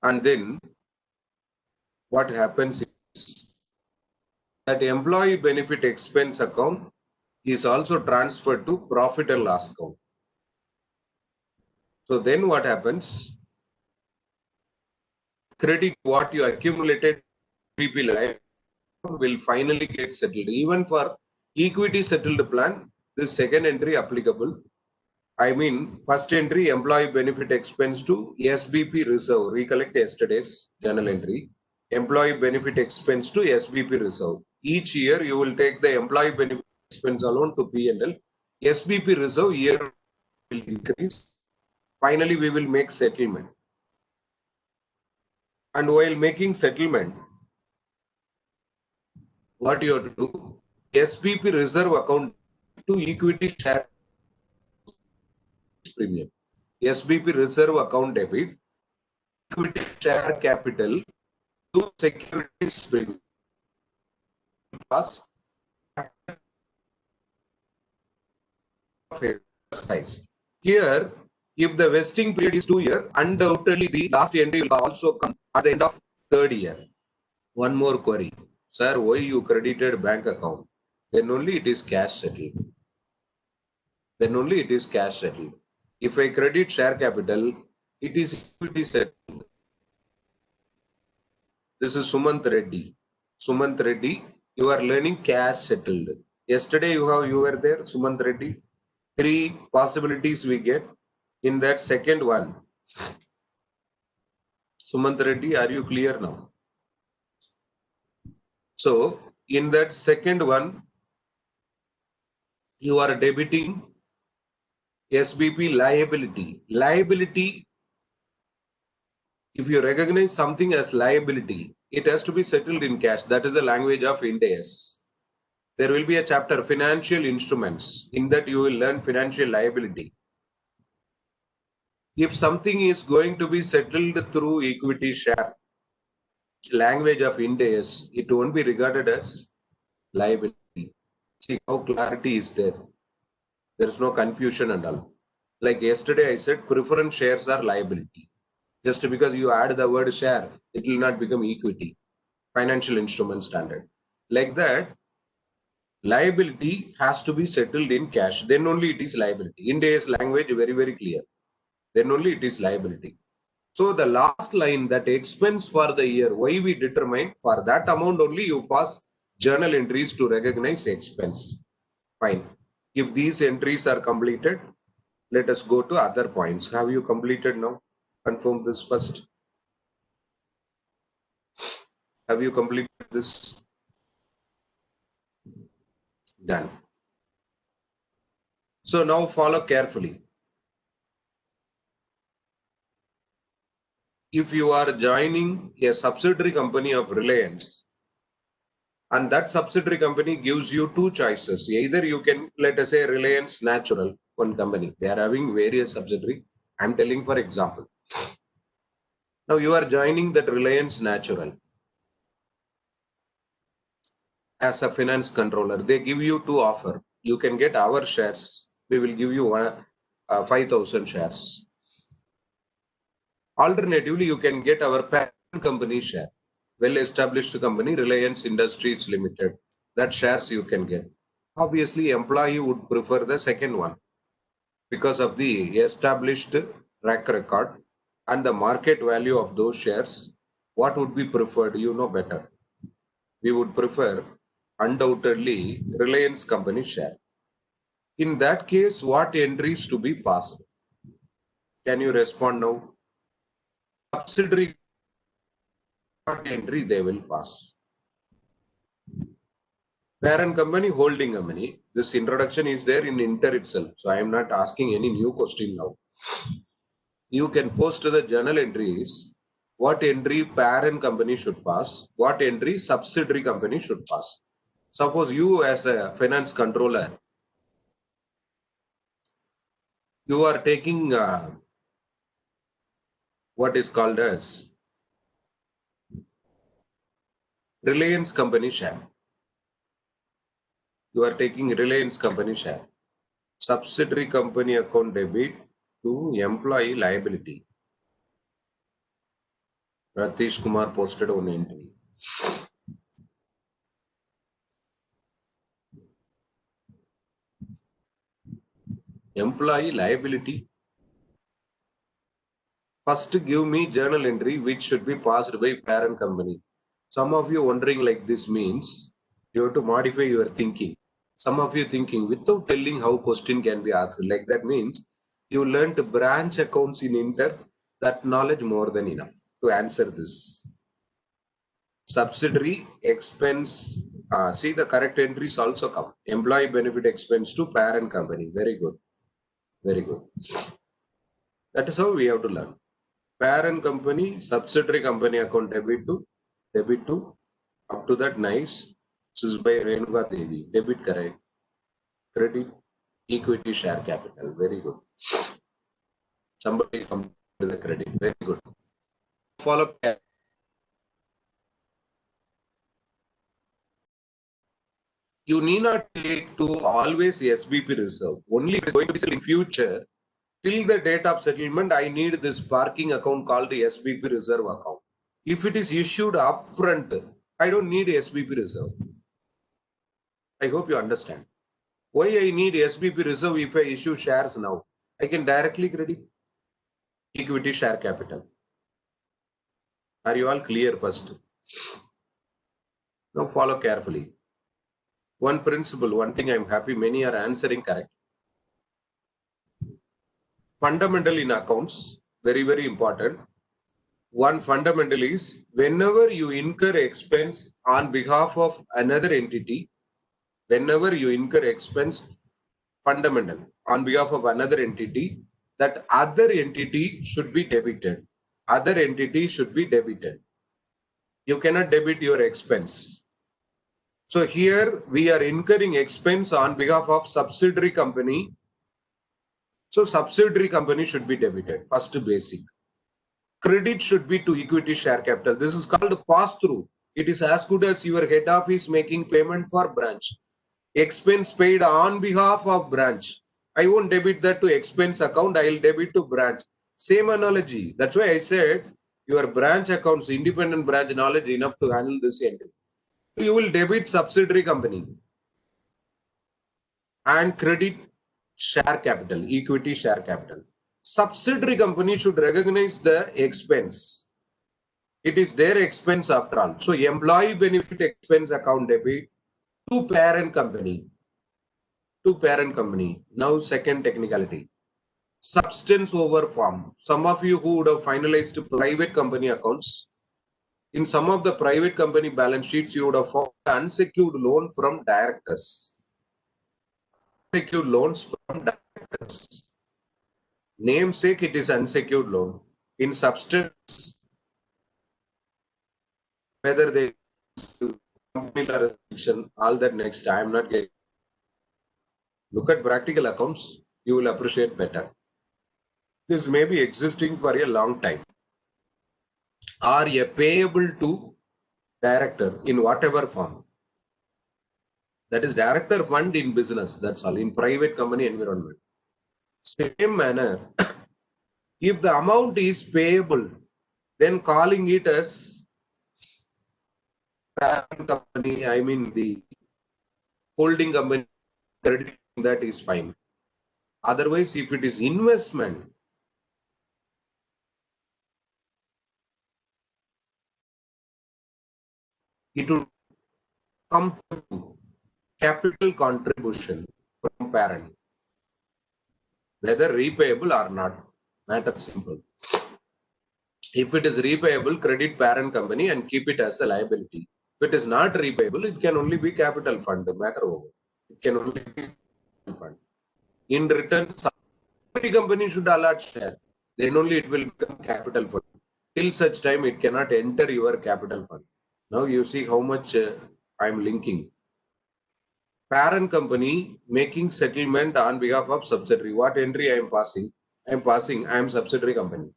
And then what happens is that employee benefit expense account is also transferred to profit and loss account. So then what happens? Credit what you accumulated PP life will finally get settled. Even for equity settled plan, this second entry applicable. I mean, first entry employee benefit expense to SBP reserve. Recollect yesterday's journal entry. Employee benefit expense to SBP reserve. Each year you will take the employee benefit expense alone to P&L. SBP reserve year will increase. Finally, we will make settlement. And while making settlement, what you have to do? SBP reserve account to equity share premium. SBP reserve account debit, equity share capital to securities premium. Plus, size. Here, if the vesting period is 2 years, undoubtedly the last entry will also come at the end of third year. One more query. Sir, why you credited bank account? Then only it is cash settled. Then only it is cash settled. If I credit share capital, it is equity settled. This is Sumant Reddy. Sumant Reddy, you are learning cash settled. Yesterday you were there, Sumant Reddy. 3 possibilities we get. In that second one, Sumant Reddy, are you clear now? So in that second one, you are debiting SBP liability. Liability, if you recognize something as liability, it has to be settled in cash. That is the language of Ind AS. There will be a chapter, financial instruments. In that you will learn financial liability. If something is going to be settled through equity share, language of Ind AS, it won't be regarded as liability. See how clarity is there. There is no confusion and all. Like yesterday I said, preference shares are liability. Just because you add the word share, it will not become equity. Financial instrument standard. Like that, liability has to be settled in cash. Then only it is liability. Ind AS language very, very clear. Then only it is liability. So the last line, that expense for the year, why we determine for that amount only you pass journal entries to recognize expense. Fine. If these entries are completed, let us go to other points. Have you completed now? Confirm this first. Have you completed this? Done. So now follow carefully. If you are joining a subsidiary company of Reliance, and that subsidiary company gives you 2 choices. Either you can, let us say, Reliance Natural, one company. They are having various subsidiary. I'm telling for example. Now you are joining that Reliance Natural as a finance controller. They give you 2 offers. You can get our shares. We will give you 5,000 shares. Alternatively, you can get our parent company share. Well-established company, Reliance Industries Limited. That shares you can get. Obviously, employee would prefer the second one because of the established track record and the market value of those shares. What would be preferred? You know better. We would prefer undoubtedly Reliance company share. In that case, what entries to be passed? Can you respond now? Subsidiary entry they will pass. Parent company, holding company. This introduction is there in Inter itself. So I am not asking any new question now. You can post the journal entries. What entry parent company should pass? What entry subsidiary company should pass? Suppose you as a finance controller, you are taking what is called as Reliance company share. You are taking Reliance company share. Subsidiary company account debit to employee liability. Ratish Kumar posted one entry. Employee liability. First, give me journal entry which should be passed by parent company. Some of you wondering like this means you have to modify your thinking. Some of you thinking without telling how question can be asked. Like that means you learned branch accounts in Inter. That knowledge more than enough to answer this. Subsidiary expense. See the correct entries also come. Employee benefit expense to parent company. Very good. Very good. That is how we have to learn. Parent company, subsidiary company account debit to up to that nice. This is by Renuka Devi. Debit correct. Credit equity share capital. Very good. Somebody come to the credit. Very good. Follow. You need not take to always SBP reserve. Only if it's going to be settled in future. Till the date of settlement, I need this parking account called the SBP reserve account. If it is issued upfront, I don't need SBP reserve. I hope you understand. Why I need SBP reserve if I issue shares now? I can directly credit equity share capital. Are you all clear first? Now follow carefully. One principle, one thing I'm happy many are answering correct. Fundamental in accounts, very, very important. One fundamental is whenever you incur expense on behalf of another entity, whenever you incur expense fundamental on behalf of another entity, that other entity should be debited. Other entity should be debited. You cannot debit your expense. So here we are incurring expense on behalf of subsidiary company. So subsidiary company should be debited. First basic. Credit should be to equity share capital. This is called pass-through. It is as good as your head office making payment for branch. Expense paid on behalf of branch. I won't debit that to expense account. I will debit to branch. Same analogy. That's why I said your branch accounts, independent branch knowledge enough to handle this entry. You will debit subsidiary company and credit share capital, equity share capital. Subsidiary company should recognize the expense. It is their expense after all. So employee benefit expense account debit to parent company. To parent company. Now second technicality. Substance over form. Some of you who would have finalized private company accounts, in some of the private company balance sheets, you would have found unsecured loan from directors. Unsecured loans from directors. Namesake, it is unsecured loan. In substance, whether they company restriction, all that next, I am not getting. Look at practical accounts, you will appreciate better. This may be existing for a long time. Or a payable to director in whatever form. That is director fund in business, that's all, in private company environment. Same manner, if the amount is payable, then calling it as parent company, I mean the holding company, crediting that is fine. Otherwise, if it is investment, it will come to capital contribution from parent, whether repayable or not, matter simple. If it is repayable, credit parent company and keep it as a liability. If it is not repayable, it can only be capital fund, matter over. It can only be capital fund. In return, every company should allot share. Then only it will become capital fund. Till such time, it cannot enter your capital fund. Now you see how much I am linking. Parent company making settlement on behalf of subsidiary. What entry I am passing? I am subsidiary company.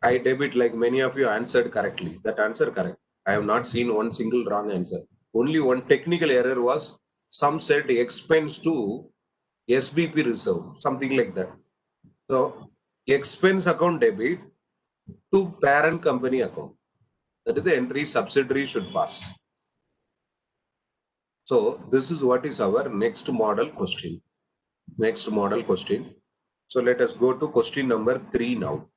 I debit, like many of you answered correctly. That answer correct. I have not seen one single wrong answer. Only one technical error was some said expense to SBP reserve, something like that. So expense account debit to parent company account. That is the entry subsidiary should pass. So this is what is our next model question. Next model question. So let us go to question number 3 now.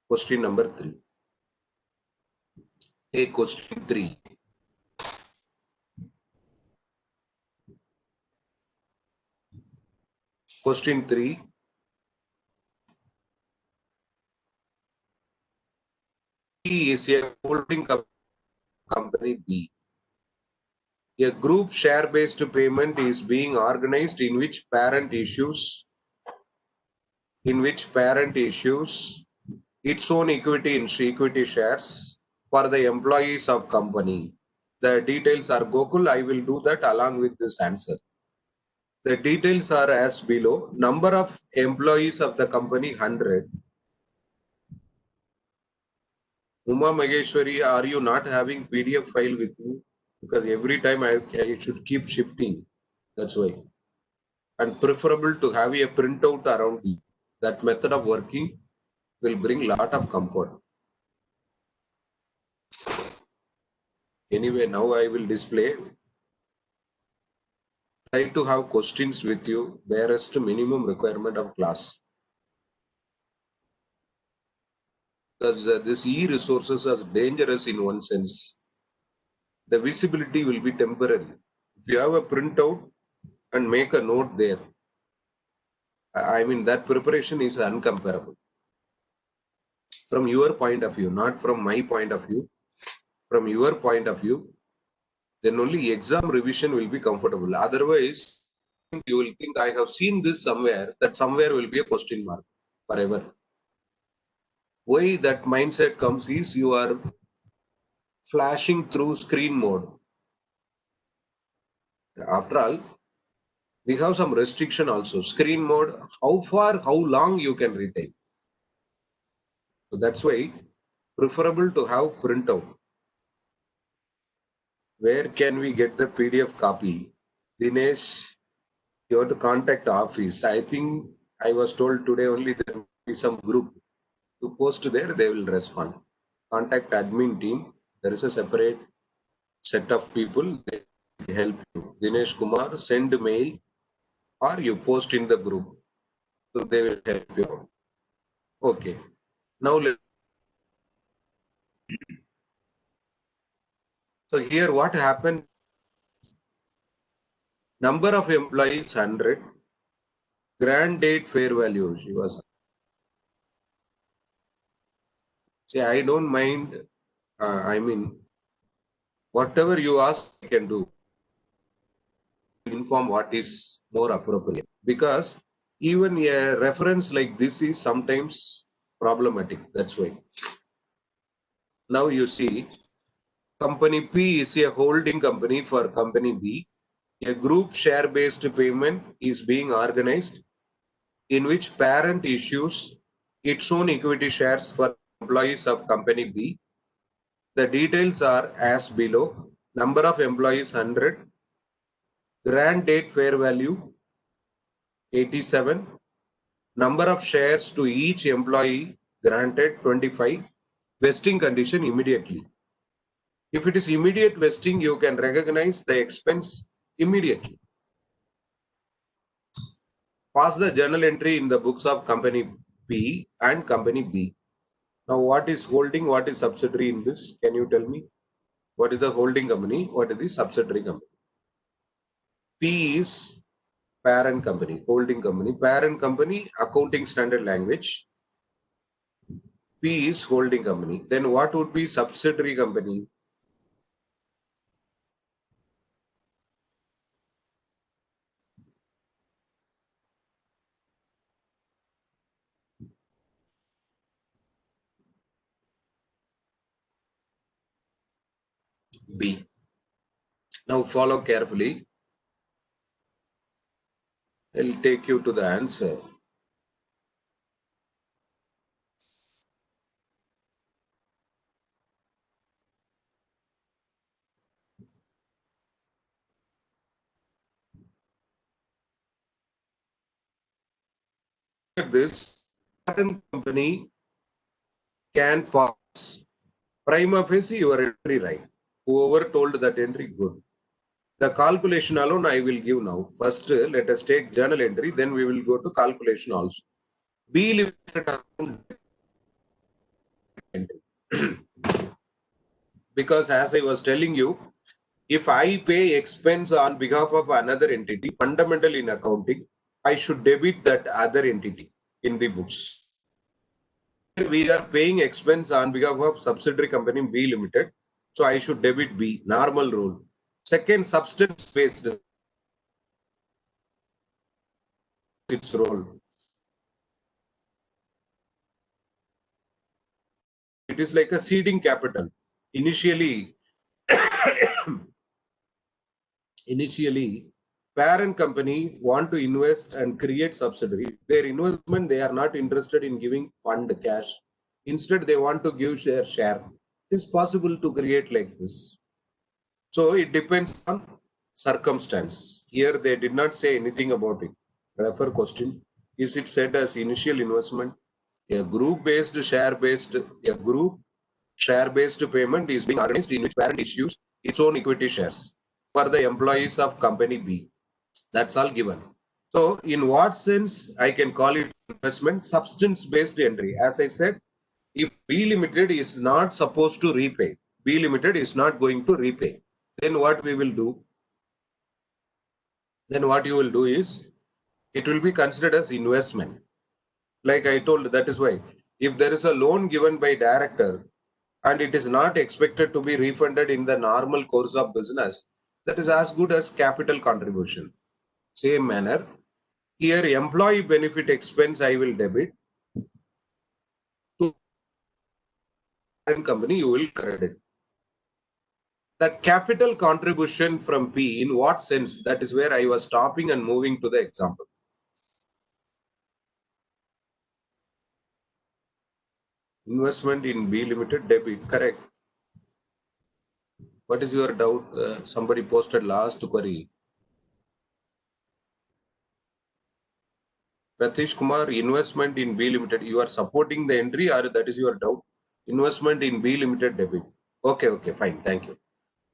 Question number 3. Take question 3. Question 3. P is a holding company B. A group share-based payment is being organized in which parent issues its own equity shares for the employees of company. The details are Gokul. I will do that along with this answer. The details are as below. Number of employees of the company 100. Uma Maheshwari, are you not having PDF file with you? Because every time I should keep shifting. That's why. And preferable to have a printout around you. That method of working will bring lot of comfort. Anyway, now I will display. Try to have questions with you, barest minimum requirement of class. Because this e-resources are dangerous in one sense. The visibility will be temporary. If you have a printout and make a note there, I mean that preparation is uncomparable. From your point of view, not from my point of view, from your point of view, then only exam revision will be comfortable. Otherwise, you will think I have seen this somewhere, that somewhere will be a question mark forever. Why that mindset comes is you are flashing through screen mode. After all, we have some restriction also. Screen mode, how far, how long you can retain. So that's why preferable to have printout. Where can we get the PDF copy? Dinesh, you have to contact office. I think I was told today only there will be some group to post there, they will respond. Contact admin team. There is a separate set of people, they help you. Dinesh Kumar, send mail or you post in the group. So they will help you out. Okay. Now, so here what happened? Number of employees 100. Grant date fair value. She was. See, I don't mind. I mean, whatever you ask, I can do. Inform what is more appropriate. Because even a reference like this is sometimes problematic. That's why. Now you see, company P is a holding company for company B. A group share-based payment is being organized in which parent issues its own equity shares for employees of company B. The details are as below. Number of employees 100. Grant date fair value 87. Number of shares to each employee granted 25. Vesting condition immediately. If it is immediate vesting, you can recognize the expense immediately. Pass the journal entry in the books of company P and company B. Now, what is holding, what is subsidiary in this? Can you tell me? What is the holding company? What is the subsidiary company? P is parent company, holding company. Parent company, accounting standard language. P is holding company. Then what would be subsidiary company? B. Now follow carefully. I'll take you to the answer. This parent company can pass Prima facie, your entry right. Whoever told that entry, good. The calculation alone I will give now. First, let us take journal entry, then we will go to calculation also. B limited account entry. Because as I was telling you, if I pay expense on behalf of another entity, fundamental in accounting, I should debit that other entity in the books. We are paying expense on behalf of subsidiary company B Limited, so I should debit B, normal rule. Second, substance based, its role. It is like a seeding capital. Initially, parent company want to invest and create subsidiary. Their investment, they are not interested in giving fund cash. Instead, they want to give their share. It is possible to create like this. So it depends on circumstance. Here they did not say anything about it. Refer question. Is it said as initial investment? A group-based share-based, a group share-based payment is being organized in which parent issues its own equity shares for the employees of company B. That's all given. So in what sense I can call it investment? Substance-based entry. As I said, if B Limited is not supposed to repay, B Limited is not going to repay, then what we will do? Then what you will do is, it will be considered as investment. Like I told, that is why if there is a loan given by director and it is not expected to be refunded in the normal course of business, that is as good as capital contribution. Same manner, here employee benefit expense I will debit, to parent company you will credit. That capital contribution from P, in what sense? That is where I was stopping and moving to the example. Investment in B Limited debit, correct. What is your doubt? Somebody posted last query. Pratish Kumar, investment in B Limited. You are supporting the entry or that is your doubt? Investment in B Limited debit. Okay, fine. Thank you.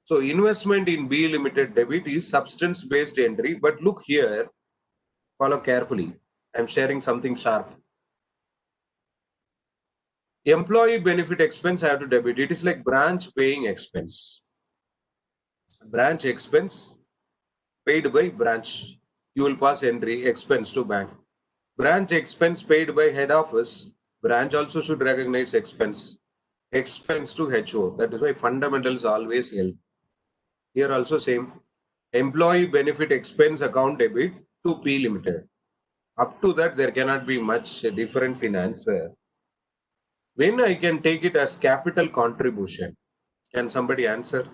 So investment in B Limited debit is substance based entry. But look here, follow carefully. I'm sharing something sharp. Employee benefit expense I have to debit. It is like branch paying expense. Branch expense paid by branch. You will pass entry expense to bank. Branch expense paid by head office. Branch also should recognize expense. Expense to HO. That is why fundamentals always help. Here also same. Employee benefit expense account debit to P Limited. Up to that, there cannot be much difference in answer. When I can take it as capital contribution? Can somebody answer?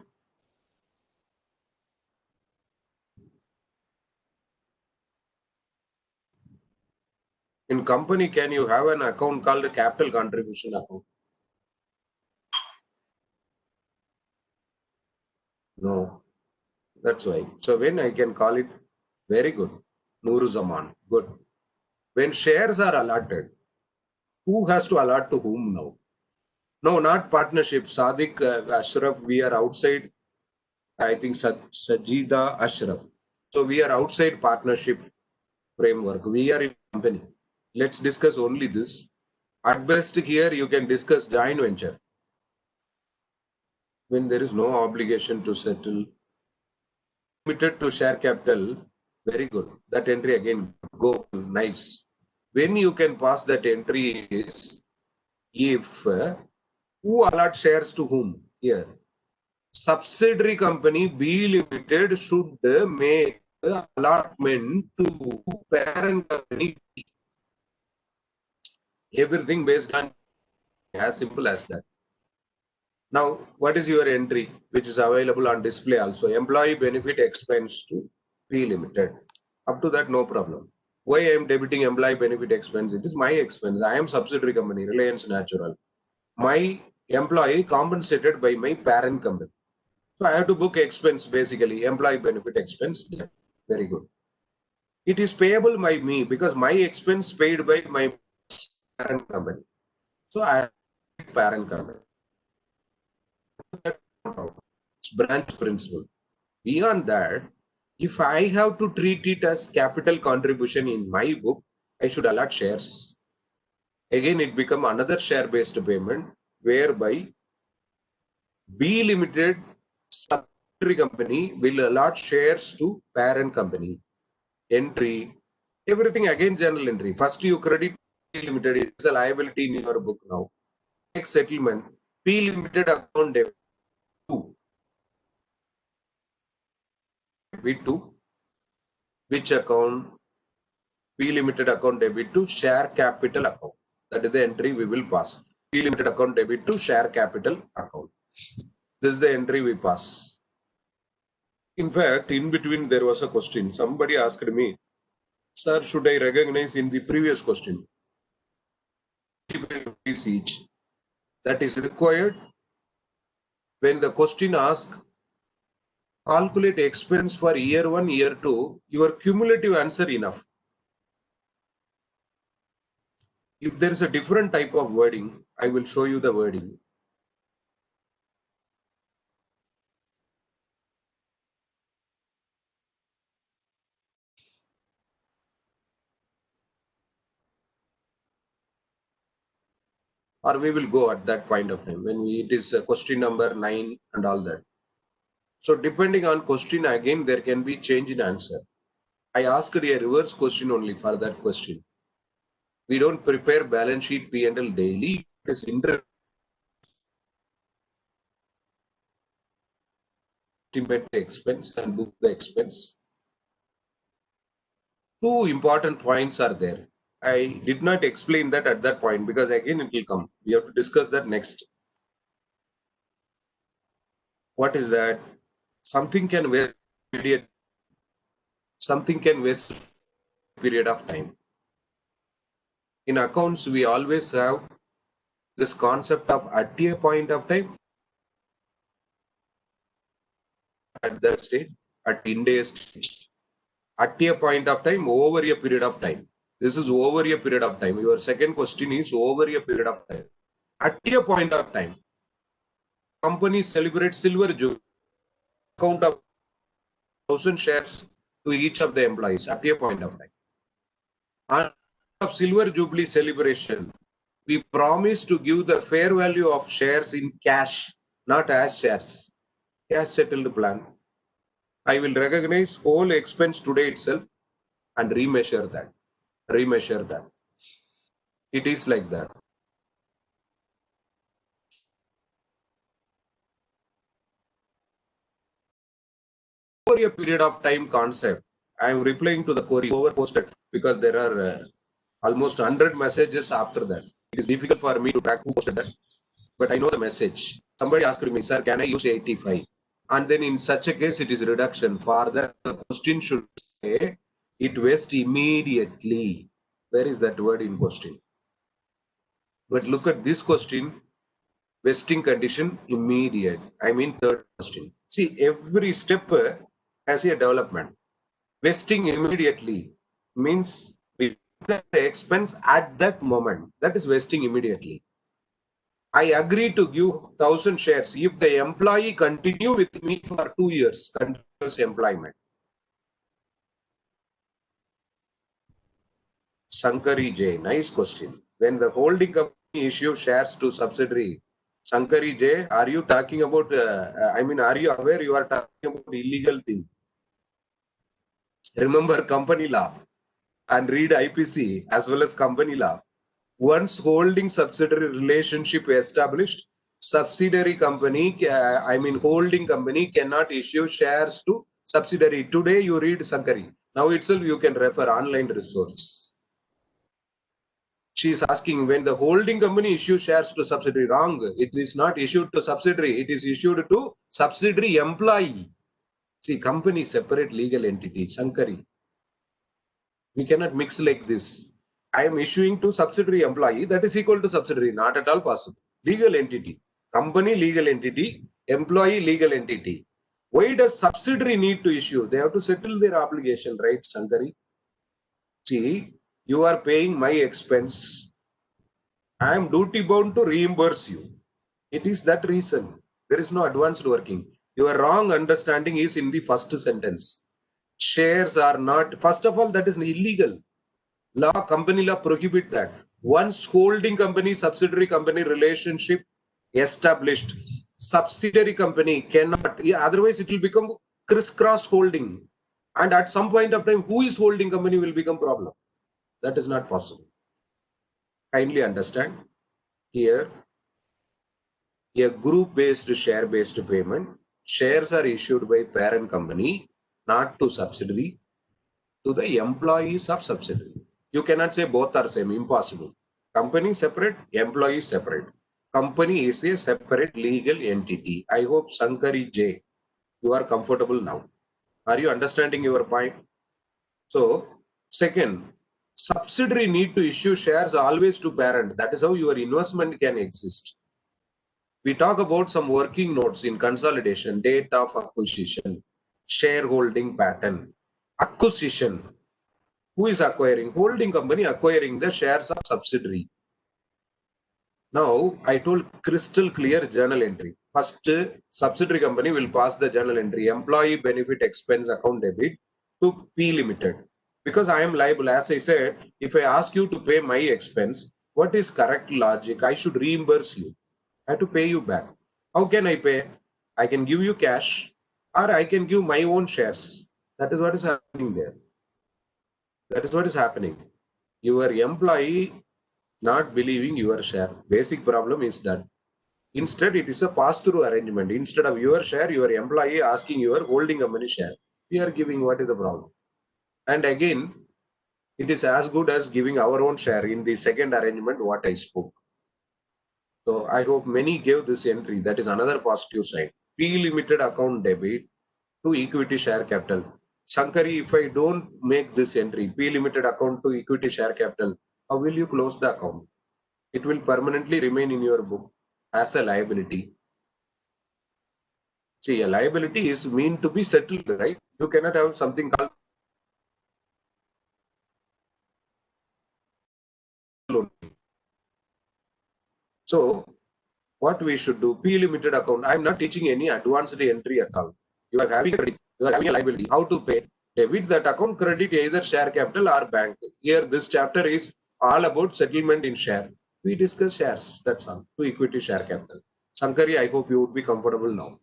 In company, can you have an account called a capital contribution account? No. That's why. So when I can call it, very good. Nuru Zaman. Good. When shares are allotted, who has to allot to whom now? No, not partnership. Sadiq, Ashraf, we are outside. I think Sajida, Ashraf. So we are outside partnership framework. We are in company. Let's discuss only this. At best here, you can discuss joint venture. When there is no obligation to settle, limited to share capital, very good. That entry again, go nice. When you can pass that entry is if who allot shares to whom here? Subsidiary company B Limited should make allotment to parent company B. Everything based on as simple as that. Now, what is your entry which is available on display also? Employee benefit expense to P Limited. Up to that, no problem. Why I am debiting employee benefit expense? It is my expense. I am subsidiary company, Reliance Natural. My employee compensated by my parent company. So I have to book expense basically, employee benefit expense. Yeah, very good. It is payable by me because my expense paid by my parent company. So I have parent company. out. It's branch principle. Beyond that, if I have to treat it as capital contribution in my book, I should allot shares. Again, it become another share-based payment whereby B Limited subsidiary company will allot shares to parent company. Entry, everything again journal entry. First you credit P Limited, it's a liability in your book now. Next settlement, P Limited account debit 2. Debit to which account? P Limited account debit to share capital account. That is the entry we will pass. P Limited account debit to share capital account. This is the entry we pass. In fact, in between there was a question. Somebody asked me, sir, should I recognize in the previous question? 25 rupees each. That is required when the question asks, calculate expense for year 1, year 2, your cumulative answer enough. If there is a different type of wording, I will show you the wording. Or we will go at that point of time when it is question number 9 and all that. So depending on question, again, there can be change in answer. I asked a reverse question only for that question. We don't prepare balance sheet P&L daily. It is estimate the expense and book the expense. Two important points are there. I did not explain that at that point because again it will come. We have to discuss that next. What is that? Something can waste immediate. Something can waste period of time. In accounts, we always have this concept of at a point of time, at that stage, at Ind-AS stage, at a point of time, over a period of time. This is over a period of time. Your second question is over a period of time. At a point of time, company celebrates silver jubilee, count of 1,000 shares to each of the employees at a point of time. On of silver jubilee celebration, we promise to give the fair value of shares in cash, not as shares. Cash settled plan. I will recognize whole expense today itself and remeasure that. Remeasure that. It is like that. Over a period of time concept, I am replying to the query over posted because there are almost 100 messages after that. It is difficult for me to track who posted that, but I know the message. Somebody asked me, sir, can I use 85? And then in such a case, it is reduction. For that, the question should say, it vests immediately. Where is that word in question? But look at this question, vesting condition immediate. I mean third question. See, every step has a development. Vesting immediately means we pay the expense at that moment. That is vesting immediately. I agree to give 1,000 shares if the employee continue with me for 2 years, continuous employment. Sankari J, nice question. When the holding company issue shares to subsidiary, Sankari J, are you talking about, are you aware you are talking about illegal thing? Remember company law and read IPC as well as company law. Once holding subsidiary relationship established, subsidiary company, holding company cannot issue shares to subsidiary. Today you read Sankari. Now itself you can refer online resource. She is asking when the holding company issues shares to subsidiary. Wrong. It is not issued to subsidiary. It is issued to subsidiary employee. See, company separate legal entity. Sankari. We cannot mix like this. I am issuing to subsidiary employee, that is equal to subsidiary, not at all possible. Legal entity, company legal entity, employee legal entity. Why does subsidiary need to issue? They have to settle their obligation, right, Sankari? See, you are paying my expense. I am duty bound to reimburse you. It is that reason. There is no advanced working. Your wrong understanding is in the first sentence. Shares are not, first of all, that is illegal. Law, company law prohibit that. Once holding company, subsidiary company relationship established, subsidiary company cannot, otherwise it will become crisscross holding. And at some point of time, who is holding company will become problem. That is not possible. Kindly understand here, a group-based share-based payment, shares are issued by parent company, not to subsidiary, to the employees of subsidiary. You cannot say both are same, impossible. Company separate, employee separate. Company is a separate legal entity. I hope Sankari J, you are comfortable now. Are you understanding your point? So, second, subsidiary need to issue shares always to parent. That is how your investment can exist. We talk about some working notes in consolidation, date of acquisition, shareholding pattern, acquisition. Who is acquiring? Holding company acquiring the shares of subsidiary. Now, I told crystal clear journal entry. First, subsidiary company will pass the journal entry, employee benefit expense account debit to P Limited. Because I am liable, as I said, if I ask you to pay my expense, what is correct logic? I should reimburse you. I have to pay you back. How can I pay? I can give you cash or I can give my own shares. That is what is happening there. That is what is happening. Your employee not believing your share. Basic problem is that. Instead, it is a pass-through arrangement. Instead of your share, your employee asking your holding company share. We are giving, what is the problem? And again, it is as good as giving our own share in the second arrangement, what I spoke. So I hope many gave this entry. That is another positive side. P Limited account debit to equity share capital. Sankari, if I don't make this entry, P Limited account to equity share capital, how will you close the account? It will permanently remain in your book as a liability. See, a liability is meant to be settled, right? You cannot have something called loan. So, what we should do, P Limited account, I'm not teaching any advanced entry at all. You are having a credit, you are having a liability. How to pay? Debit that account, credit either share capital or bank. Here, this chapter is all about settlement in share. We discuss shares, that's all, to equity share capital. Sankari, I hope you would be comfortable now.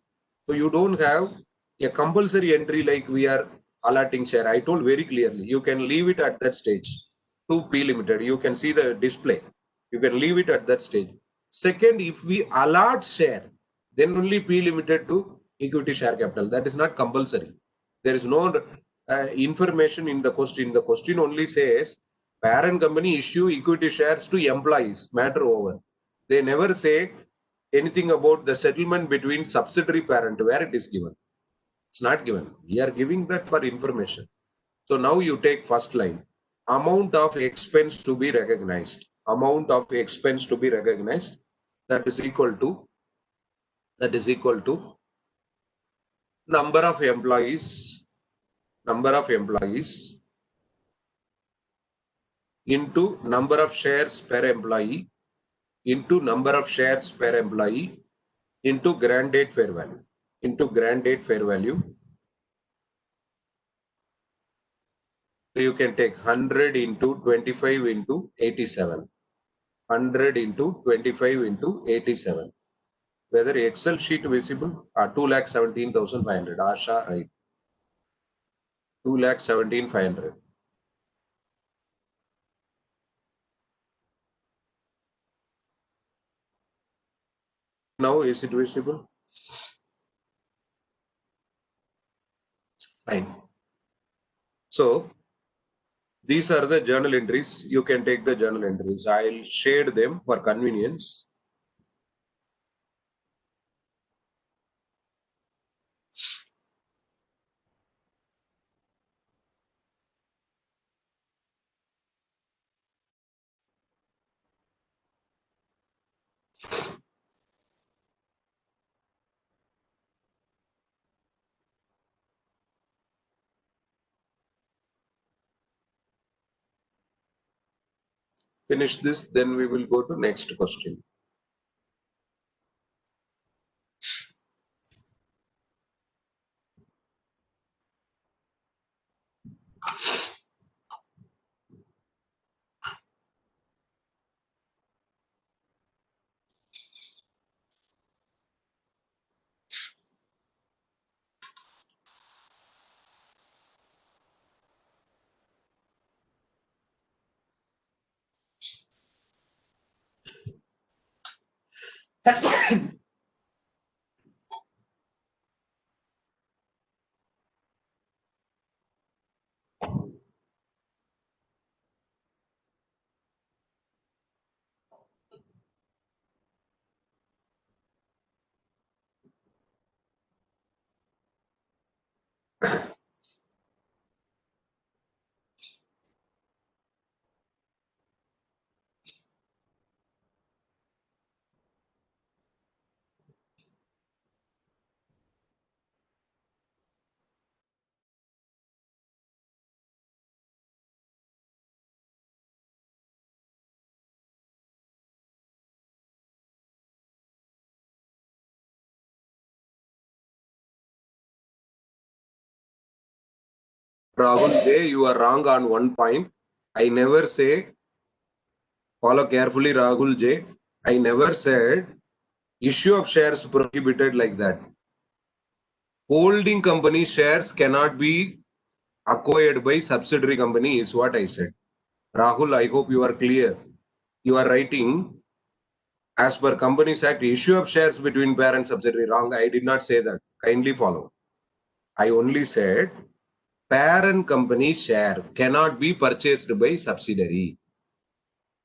So you don't have a compulsory entry like we are allotting share. I told very clearly, you can leave it at that stage to P Limited. You can see the display. You can leave it at that stage. Second, if we allot share, then only P Limited to equity share capital. That is not compulsory. There is no information in the question. The question only says parent company issue equity shares to employees. Matter over. They never say anything about the settlement between subsidiary parent where it is given. It's not given. We are giving that for information. So now you take first line. Amount of expense to be recognized. Amount of expense to be recognized. That is equal to number of employees into number of shares per employee into number of shares per employee into grant date fair value. So you can take 100 into 25 into 87. 100 into 25 into 87. Whether Excel sheet visible? 2,17,500. Asha, right. 2,17,500. Now is it visible? Fine. So these are the journal entries. You can take the journal entries. I'll shade them for convenience. Finish this, then we will go to next question. Rahul J, you are wrong on one point. I never say, follow carefully, Rahul J. I never said issue of shares prohibited like that. Holding company shares cannot be acquired by subsidiary company is what I said. Rahul, I hope you are clear. You are writing as per Companies Act, issue of shares between parent and subsidiary. Wrong. I did not say that. Kindly follow. I only said parent company share cannot be purchased by subsidiary.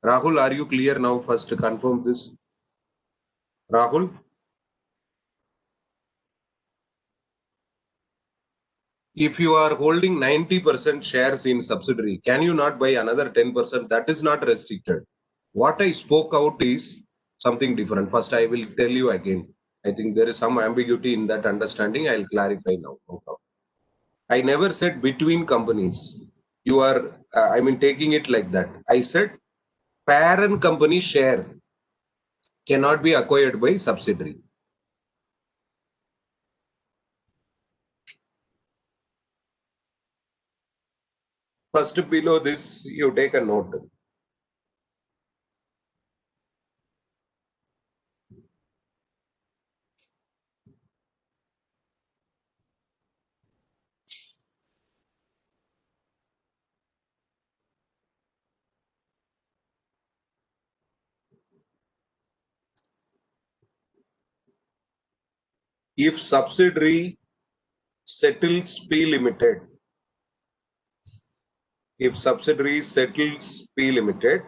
Rahul, are you clear now? First, confirm this. Rahul? If you are holding 90% shares in subsidiary, can you not buy another 10%? That is not restricted. What I spoke out is something different. First, I will tell you again. I think there is some ambiguity in that understanding. I'll clarify now. No problem. I never said between companies. You are, taking it like that. I said parent company share cannot be acquired by subsidiary. First, below this, you take a note. If subsidiary settles P Limited, if subsidiary settles P Limited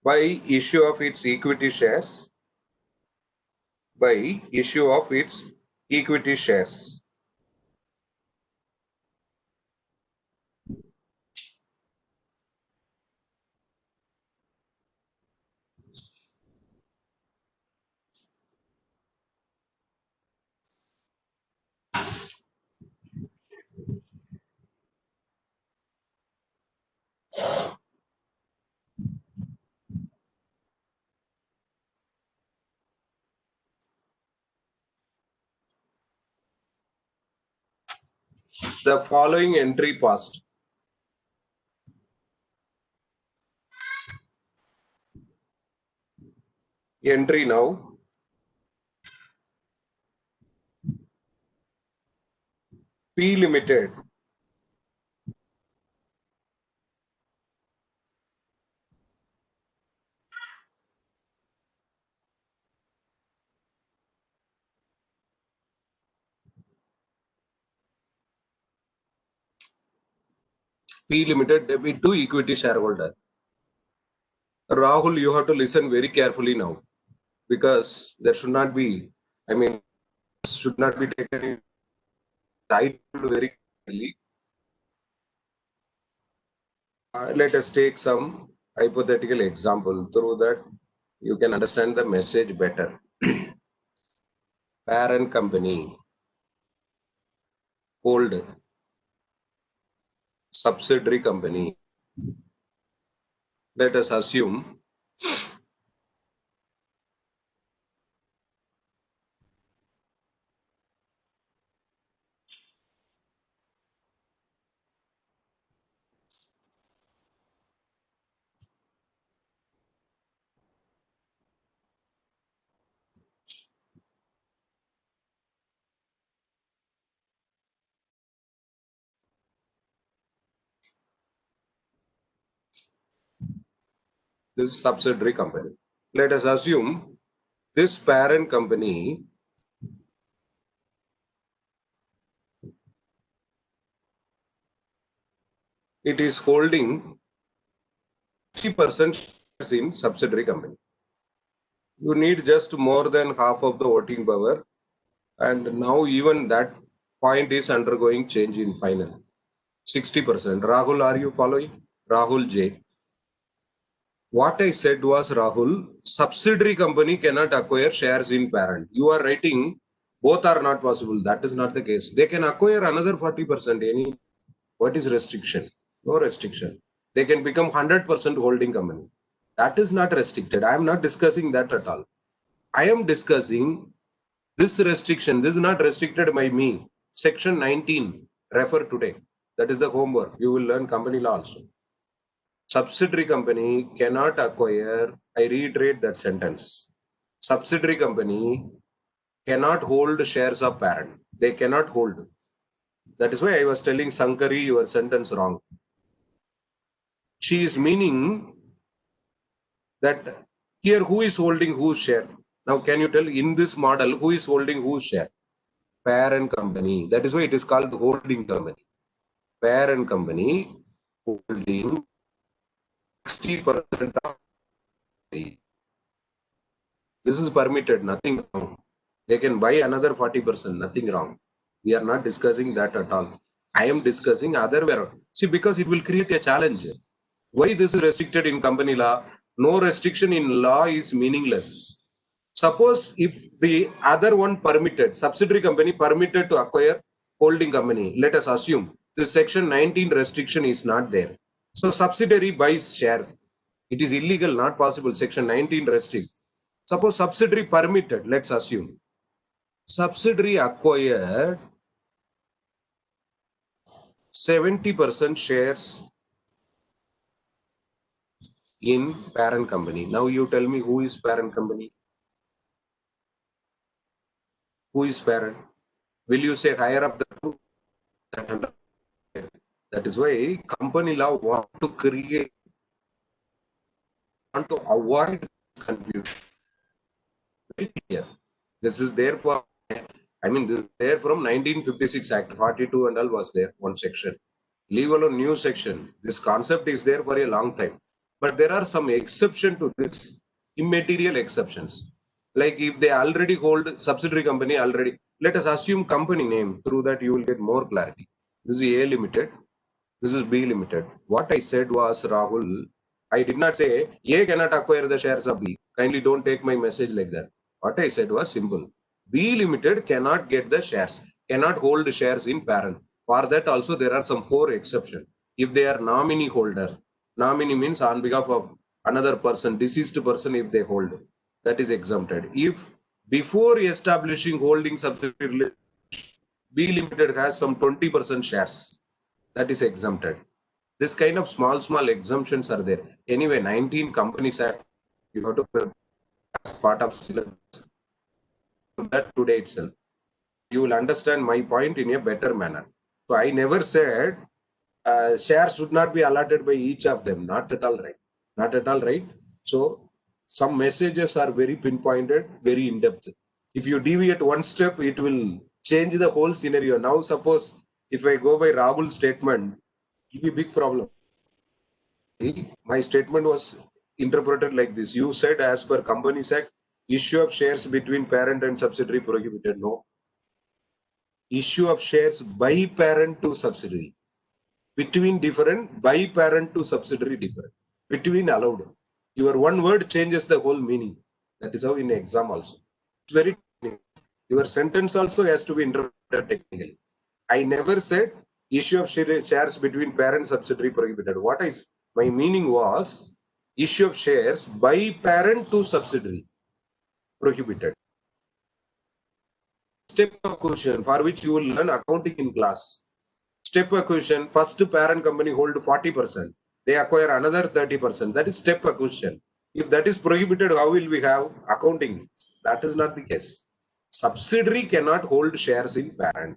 by issue of its equity shares, by issue of its equity shares, the following entry passed. Entry now. P Limited P Limited debit to equity shareholder. Rahul, you have to listen very carefully now because there should not be, should not be taken in side very clearly. Let us take some hypothetical example. Through that, you can understand the message better. Parent company hold subsidiary company. Let us assume this subsidiary company. Let us assume this parent company it is holding 60% shares in subsidiary company. You need just more than half of the voting power, and now even that point is undergoing change in final. 60%. Rahul, are you following? Rahul J. What I said was, Rahul, subsidiary company cannot acquire shares in parent. You are writing both are not possible. That is not the case. They can acquire another 40%. What is restriction? No restriction. They can become 100% holding company. That is not restricted. I am not discussing that at all. I am discussing this restriction. This is not restricted by me. Section 19. Refer today. That is the homework. You will learn company law also. Subsidiary company cannot acquire, I reiterate that sentence. Subsidiary company cannot hold shares of parent. They cannot hold. That is why I was telling Sankari your sentence wrong. She is meaning that here who is holding whose share? Now can you tell in this model who is holding whose share? Parent company. That is why it is called holding company. Parent company holding 60% of the. This is permitted, nothing wrong. They can buy another 40%, nothing wrong. We are not discussing that at all. I am discussing other way around. See, because it will create a challenge. Why this is restricted in company law? No restriction in law is meaningless. Suppose if the other one permitted, subsidiary company permitted to acquire holding company, let us assume this section 19 restriction is not there. So subsidiary buys share. It is illegal, not possible. Section 19 restrict. Suppose subsidiary permitted, let's assume. Subsidiary acquired 70% shares in parent company. Now you tell me who is parent company? Who is parent? Will you say higher up the two? That is why company law want to avoid confusion. Very clear. This is there for, I mean, this is there from 1956 Act, 42 and all was there, one section. Leave alone new section. This concept is there for a long time. But there are some exception to this, immaterial exceptions. Like if they already hold subsidiary company already, let us assume company name, through that you will get more clarity. This is A Limited, this is B Limited. What I said was, Rahul, I did not say A cannot acquire the shares of B. Kindly don't take my message like that. What I said was simple. B Limited cannot get the shares, cannot hold shares in parent. For that also there are some 4 exceptions. If they are nominee holder, nominee means on behalf of another person, deceased person, if they hold, that is exempted. If before establishing holding subsidiary, B Limited has some 20% shares, that is exempted. This kind of small exemptions are there. Anyway, 19 Companies Act, you have to as part of syllabus. That today itself, you will understand my point in a better manner. So I never said shares should not be allotted by each of them. Not at all right. Not at all right. So some messages are very pinpointed, very in depth. If you deviate one step, it will change the whole scenario. Now, suppose if I go by Rahul's statement, it will be a big problem. My statement was interpreted like this. You said as per Companies Act, issue of shares between parent and subsidiary prohibited. No. Issue of shares by parent to subsidiary. Between different, by parent to subsidiary different. Between allowed. Your one word changes the whole meaning. That is how in exam also. It's very technical. Your sentence also has to be interpreted technically. I never said issue of shares between parent and subsidiary prohibited. My meaning was issue of shares by parent to subsidiary prohibited. Step of question for which you will learn accounting in class. Step acquisition, first parent company hold 40%. They acquire another 30%. That is step acquisition. If that is prohibited, how will we have accounting? That is not the case. Subsidiary cannot hold shares in parent.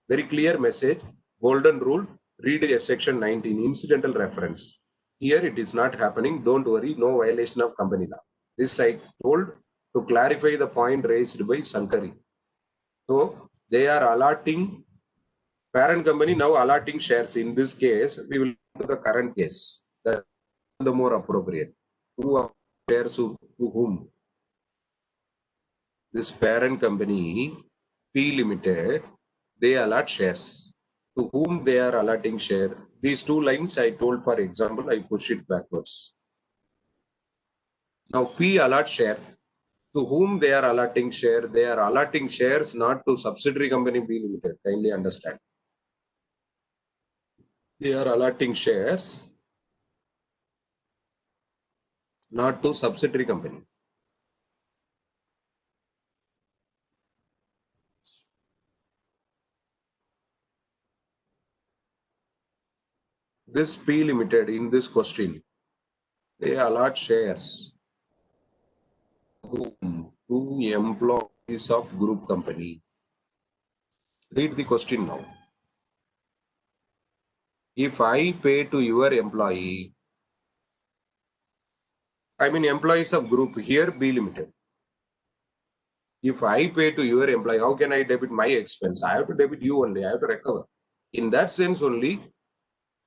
Very clear message. Golden rule. Read a section 19, incidental reference. Here it is not happening. Don't worry, no violation of company law. This I told to clarify the point raised by Sankari. So they are allotting, parent company now allotting shares. In this case, we will go to the current case. That's the more appropriate. Who are shares to whom? This parent company, P Limited, they allot shares. To whom they are allotting share? These two lines I told, for example, I push it backwards. Now P allot share. To whom they are allotting share? They are allotting shares not to subsidiary company B Limited. Kindly understand. They are allotting shares not to subsidiary company. This P Limited in this question, they allot shares to employees of group company. Read the question now. If I pay to your employee, I mean employees of group, here B Limited. If I pay to your employee, how can I debit my expense? I have to debit you only. I have to recover. In that sense only,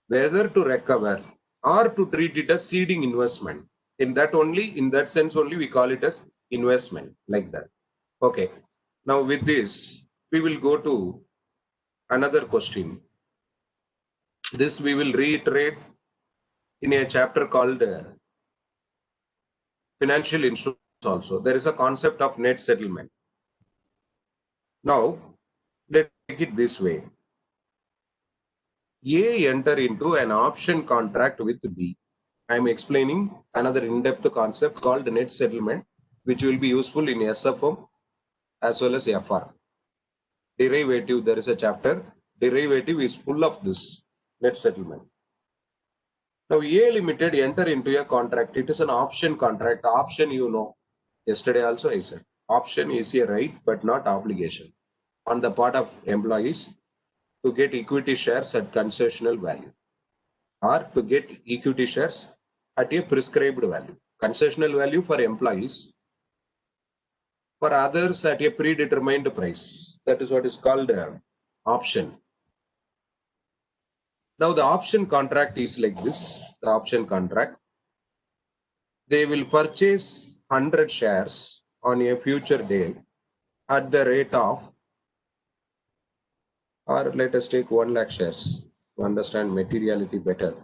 whether to recover or to treat it as seeding investment. In that sense only, we call it as investment, like that. Okay. Now with this, we will go to another question. This we will reiterate in a chapter called financial instruments also. There is a concept of net settlement. Now, let's take it this way. A enter into an option contract with B. I am explaining another in-depth concept called net settlement, which will be useful in SFM as well as FR. Derivative, there is a chapter. Derivative is full of this net settlement. Now, A Limited enter into a contract. It is an option contract. Option, you know. Yesterday also I said, option is a right but not obligation on the part of employees to get equity shares at concessional value or to get equity shares at a prescribed value. Concessional value for employees, for others at a predetermined price. That is what is called option. Now the option contract is like this. The option contract, they will purchase 100 shares on a future day at the rate of, or let us take 1 lakh shares to understand materiality better.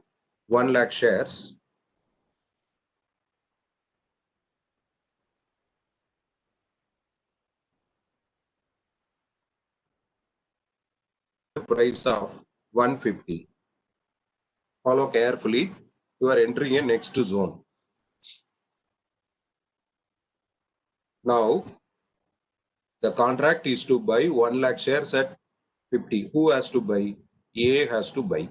1 lakh shares price of 150. Follow carefully. You are entering a next zone. Now, the contract is to buy 1 lakh shares at 50. Who has to buy? A has to buy.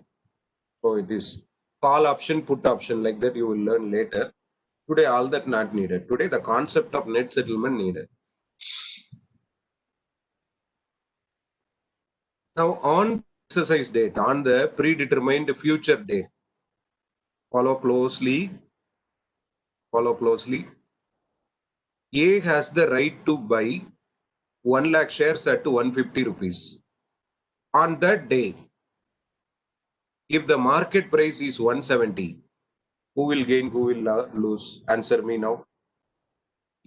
So it is call option, put option, like that you will learn later. Today, all that not needed. Today, the concept of net settlement needed. Now, on exercise date, on the predetermined future date, follow closely. Follow closely. A has the right to buy 1 lakh shares at 150 rupees. On that day, if the market price is 170, who will gain, who will lose? Answer me now.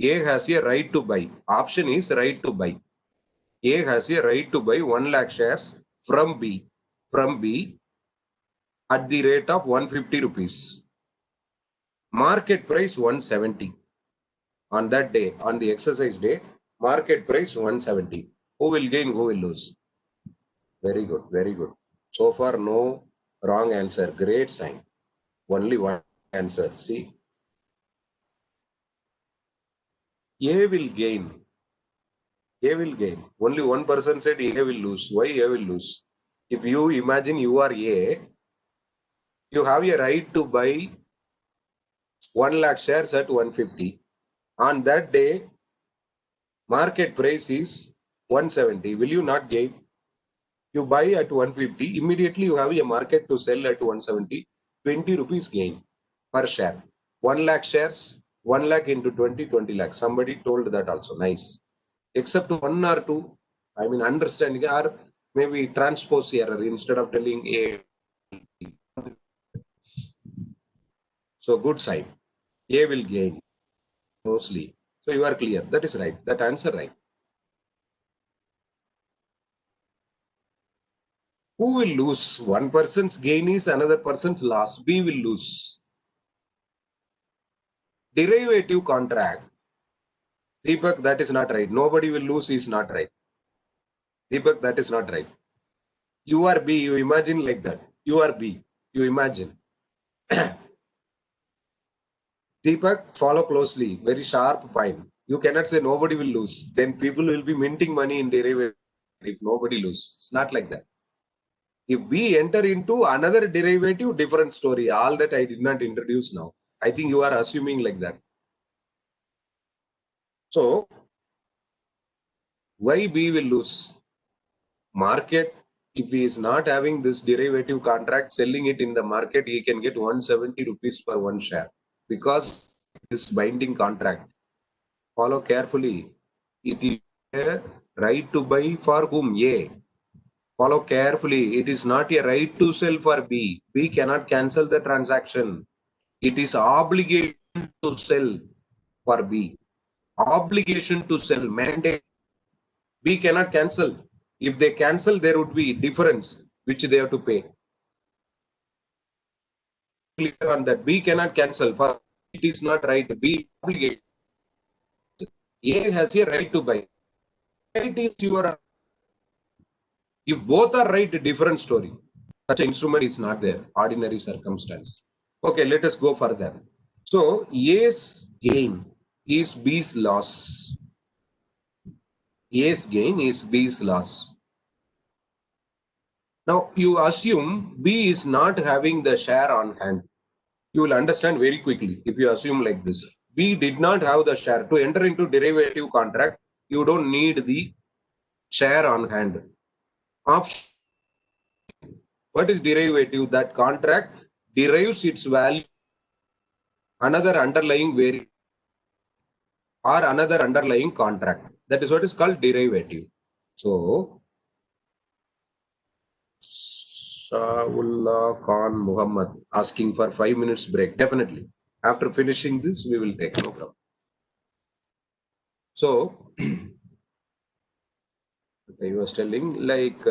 A has a right to buy. Option is right to buy. A has a right to buy 1 lakh shares from B. From B at the rate of 150 rupees. Market price 170. On that day, on the exercise day, market price 170. Who will gain, who will lose? Very good, very good. So far, no wrong answer. Great sign. Only one answer. See, A will gain. A will gain. Only one person said A will lose. Why A will lose? If you imagine you are A, you have a right to buy 1 lakh shares at 150. On that day, market price is 170. Will you not gain? You buy at 150, immediately you have a market to sell at 170, 20 rupees gain. per share. 1 lakh shares, 1 lakh into 20, 20 lakhs. Somebody told that also. Nice. Except one or two, I mean, understanding or maybe transpose error instead of telling A. So good sign. A will gain mostly. So you are clear. That is right. That answer right. Who will lose? One person's gain is another person's loss. B will lose. Derivative contract. Deepak, that is not right. Nobody will lose is not right. Deepak, that is not right. You are B. You imagine like that. You are B. You imagine. Deepak, follow closely. Very sharp point. You cannot say nobody will lose. Then people will be minting money in derivative if nobody lose. It's not like that. If we enter into another derivative, different story. All that I did not introduce now. I think you are assuming like that. So, why B will lose? Market, if he is not having this derivative contract, selling it in the market, he can get 170 rupees per one share because this binding contract. Follow carefully. It is a right to buy for whom? A. Follow carefully. It is not a right to sell for B. B cannot cancel the transaction. It is obligation to sell for B. Obligation to sell, mandate. B cannot cancel. If they cancel, there would be difference which they have to pay. Clear on that. B cannot cancel. For it is not right. B obligated. A has a right to buy. It is your. If both are right, different story. Such an instrument is not there. Ordinary circumstance. Okay, let us go further. So A's gain is B's loss. A's gain is B's loss. Now you assume B is not having the share on hand. You will understand very quickly if you assume like this. B did not have the share. To enter into derivative contract, you don't need the share on hand. Option. What is derivative? That contract derives its value another underlying variable or another underlying contract. That is what is called derivative. So, Saullah Khan Muhammad asking for 5 minutes break. Definitely. After finishing this, we will take no problem. So, I was telling like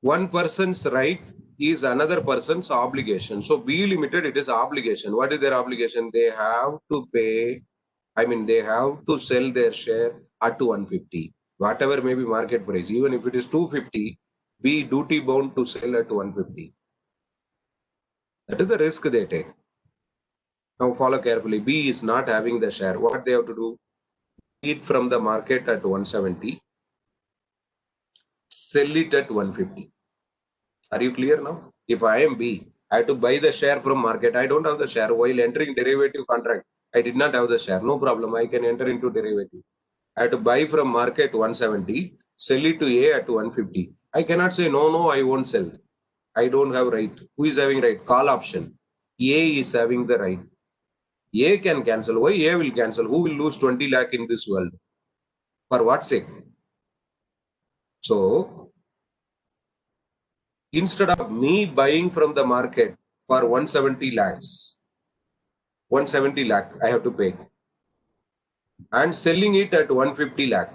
one person's right is another person's obligation. So, B Limited, it is obligation. What is their obligation? They have to pay, I mean, they have to sell their share at 150. Whatever may be market price, even if it is 250, be duty bound to sell at 150. That is the risk they take. Now follow carefully. B is not having the share. What they have to do? It from the market at 170, sell it at 150. Are you clear now? If I am B, I have to buy the share from market. I don't have the share. While entering derivative contract, I did not have the share. No problem. I can enter into derivative. I have to buy from market 170, sell it to A at 150. I cannot say, no, I won't sell. I don't have right. Who is having right? Call option. A is having the right. A can cancel. Why A will cancel? Who will lose 20 lakh in this world? For what sake? So, instead of me buying from the market for 170 lakhs, 170 lakh I have to pay, and selling it at 150 lakh,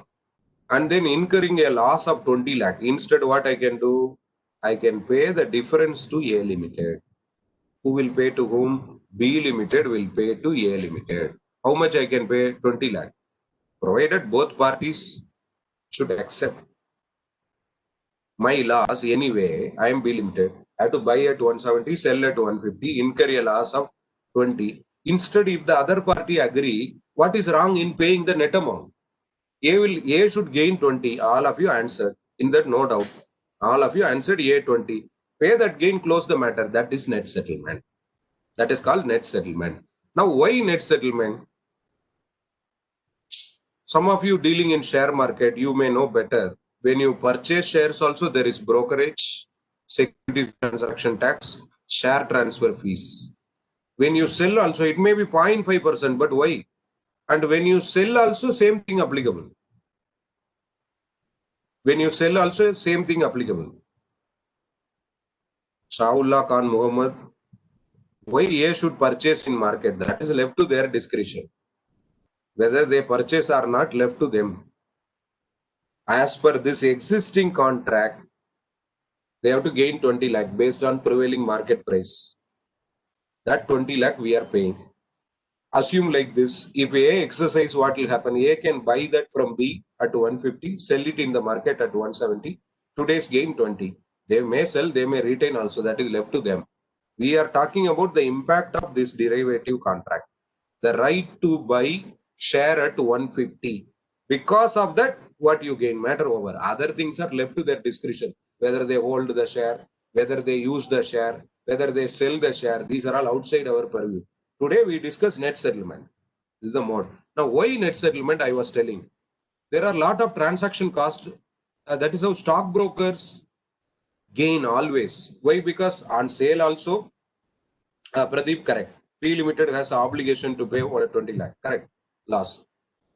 and then incurring a loss of 20 lakh. Instead, what I can do? I can pay the difference to A Limited. Who will pay to whom? B Limited will pay to A Limited. How much I can pay? 20 lakh. Provided both parties should accept my loss anyway. I am B Limited. I have to buy at 170, sell at 150, incur a loss of 20. Instead, if the other party agree, what is wrong in paying the net amount? A should gain 20. All of you answered. In that, no doubt. All of you answered A 20. Pay that gain, close the matter. That is net settlement. That is called net settlement. Now, why net settlement? Some of you dealing in share market, you may know better. When you purchase shares also, there is brokerage, securities transaction tax, share transfer fees. When you sell also, it may be 0.5%, but why? And when you sell also, same thing applicable. When you sell also, same thing applicable. Shaullah Khan Muhammad, why A should purchase in market? That is left to their discretion. Whether they purchase or not, left to them. As per this existing contract, they have to gain 20 lakh based on prevailing market price. That 20 lakh we are paying. Assume like this, if A exercise, what will happen? A can buy that from B at 150, sell it in the market at 170. Today's gain 20. They may sell, they may retain also. That is left to them. We are talking about the impact of this derivative contract. The right to buy share at 150. Because of that, what you gain, matter over. Other things are left to their discretion. Whether they hold the share, whether they use the share, whether they sell the share. These are all outside our purview. Today we discuss net settlement. This is the mode. Now, why net settlement? I was telling. There are a lot of transaction costs. That is how stockbrokers gain always. Why? Because on sale also, Pradeep, correct. P Limited has an obligation to pay over 20 lakh. Correct. Loss.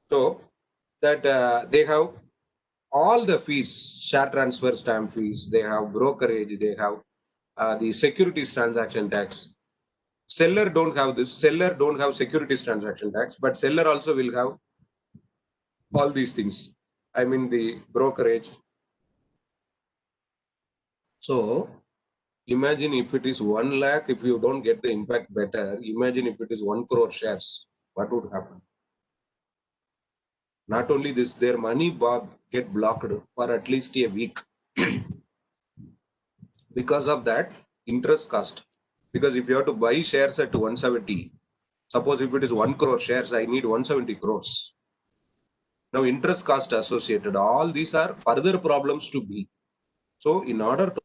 So that they have all the fees, share transfer stamp fees, they have brokerage, they have the securities transaction tax. Seller don't have this. Seller don't have securities transaction tax, but seller also will have all these things. I mean the brokerage. So imagine if it is 1 lakh, if you don't get the impact better, imagine if it is 1 crore shares, what would happen? Not only this, their money get blocked for at least a week. Because of that, interest cost. Because if you have to buy shares at 170, suppose if it is 1 crore shares, I need 170 crores. Now, interest cost associated, all these are further problems to be. So, in order to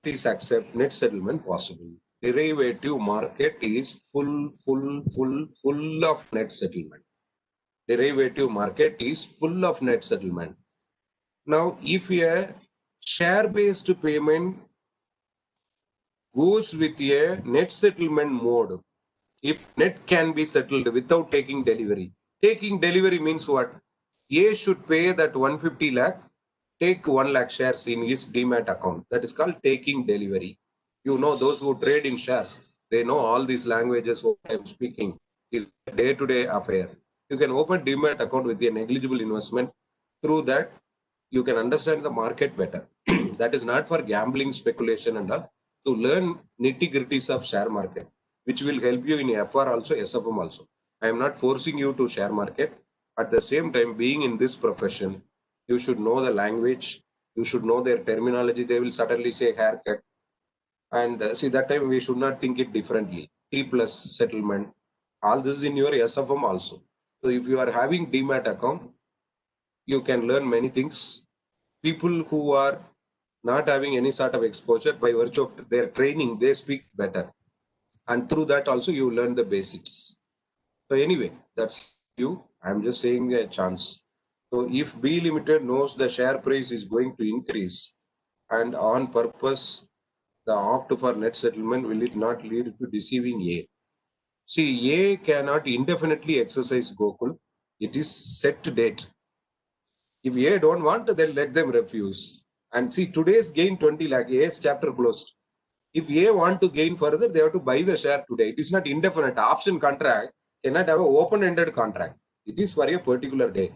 accept net settlement possible, derivative market is full of net settlement. Derivative market is full of net settlement. Now, if a share-based payment goes with a net settlement mode, if net can be settled without taking delivery. Taking delivery means what? A should pay that 150 lakh, take 1 lakh shares in his demat account. That is called taking delivery. You know, those who trade in shares, they know all these languages what I am speaking is a day-to-day affair. You can open demat account with a negligible investment. Through that, you can understand the market better. That is not for gambling, speculation and all. To learn nitty-gritties of share market, which will help you in FR also, SFM also. I am not forcing you to share market. At the same time, being in this profession, you should know the language. You should know their terminology. They will certainly say haircut. And see, that time we should not think it differently. T plus settlement. All this is in your SFM also. So if you are having demat account, you can learn many things. People who are not having any sort of exposure, by virtue of their training, they speak better. And through that also you learn the basics. So anyway, that's you. I'm just saying a chance. So if B Limited knows the share price is going to increase and on purpose the opt for net settlement, will it not lead to deceiving A? See, A cannot indefinitely exercise Gokul. It is set date. If A don't want, then let them refuse. And see, today's gain 20 lakh, A's chapter closed. If A want to gain further, they have to buy the share today. It is not indefinite. Option contract cannot have an open-ended contract. It is for a particular day.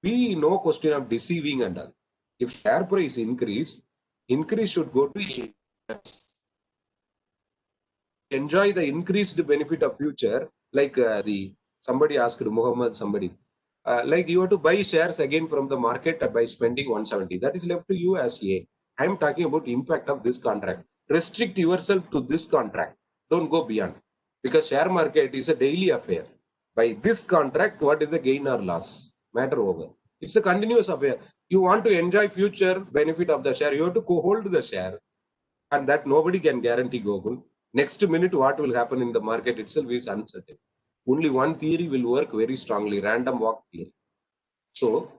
B, no question of deceiving and all. If share price increase should go to A. Enjoy the increased benefit of future, like somebody asked Muhammad, like you have to buy shares again from the market by spending 170. That is left to you as A. I am talking about impact of this contract. Restrict yourself to this contract. Don't go beyond. Because share market is a daily affair. By this contract, what is the gain or loss? Matter over. It's a continuous affair. You want to enjoy future benefit of the share, you have to hold the share. And that nobody can guarantee, Gokul. Next minute, what will happen in the market itself is uncertain. Only one theory will work very strongly, random walk theory. So,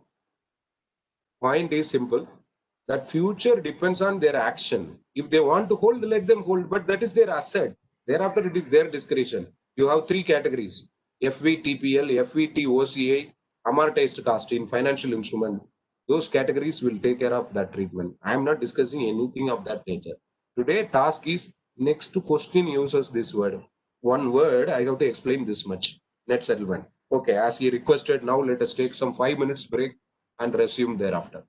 point is simple, that future depends on their action. If they want to hold, let them hold, but that is their asset. Thereafter, it is their discretion. You have three categories: FVTPL, FVTOCA, amortized cost in financial instrument. Those categories will take care of that treatment. I am not discussing anything of that nature. Today, task is next to question uses this word. One word, I have to explain this much. Net settlement. Okay, as he requested, now let us take some 5 minutes break and resume thereafter.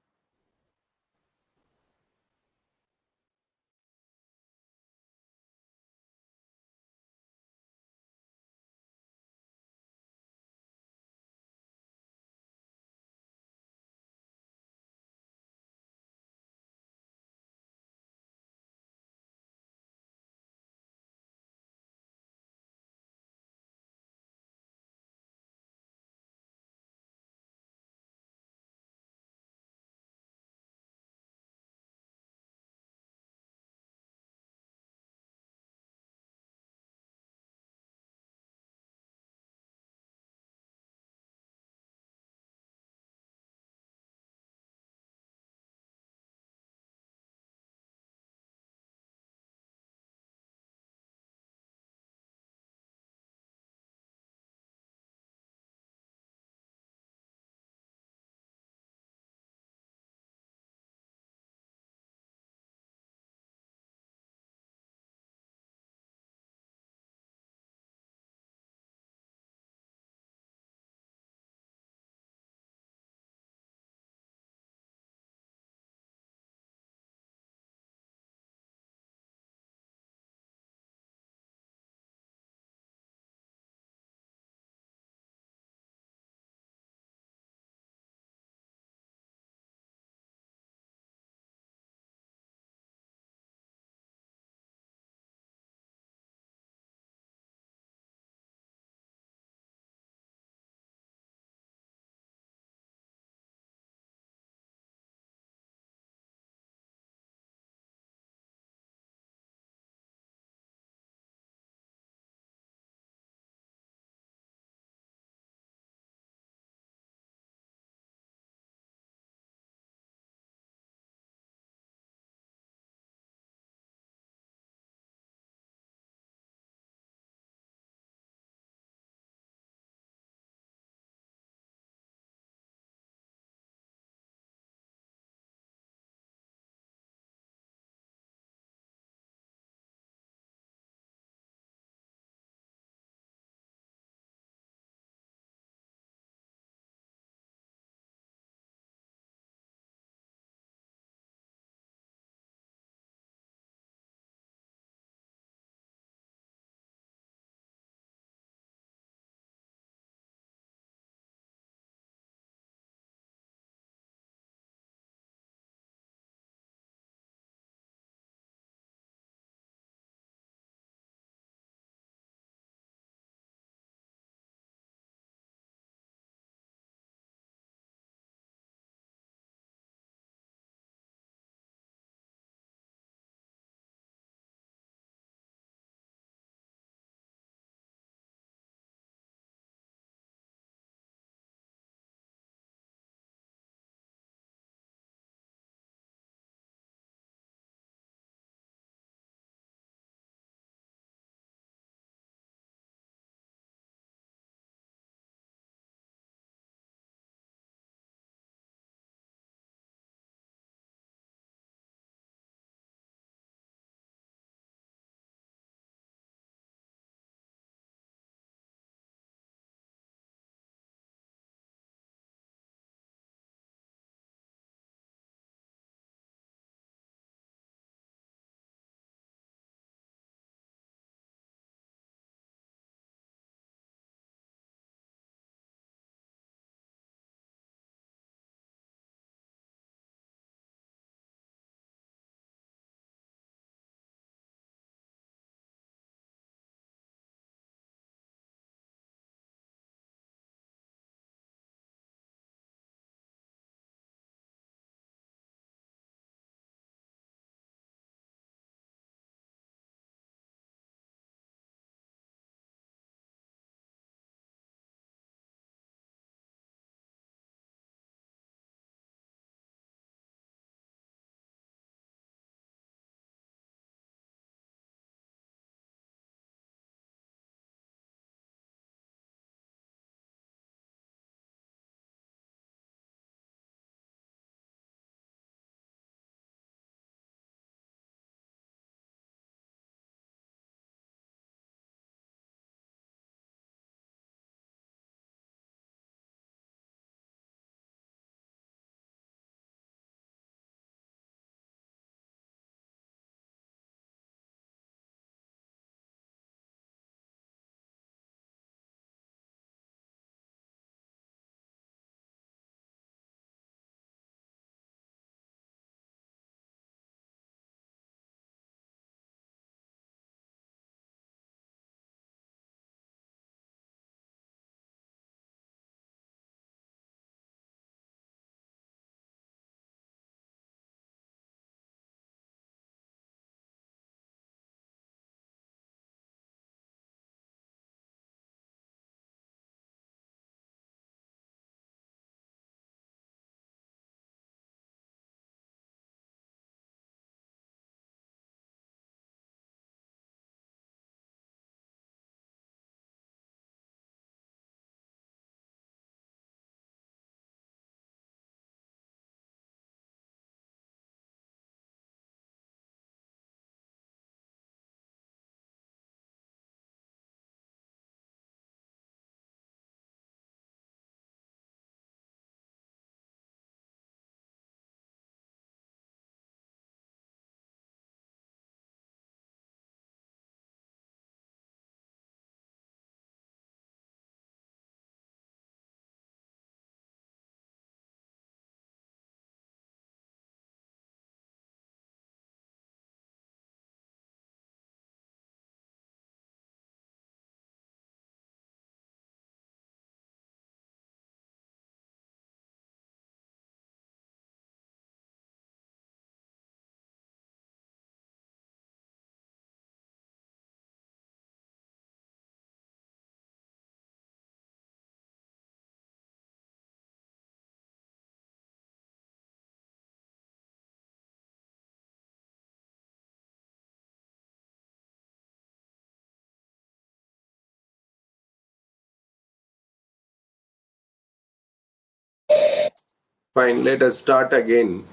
Fine, let us start again.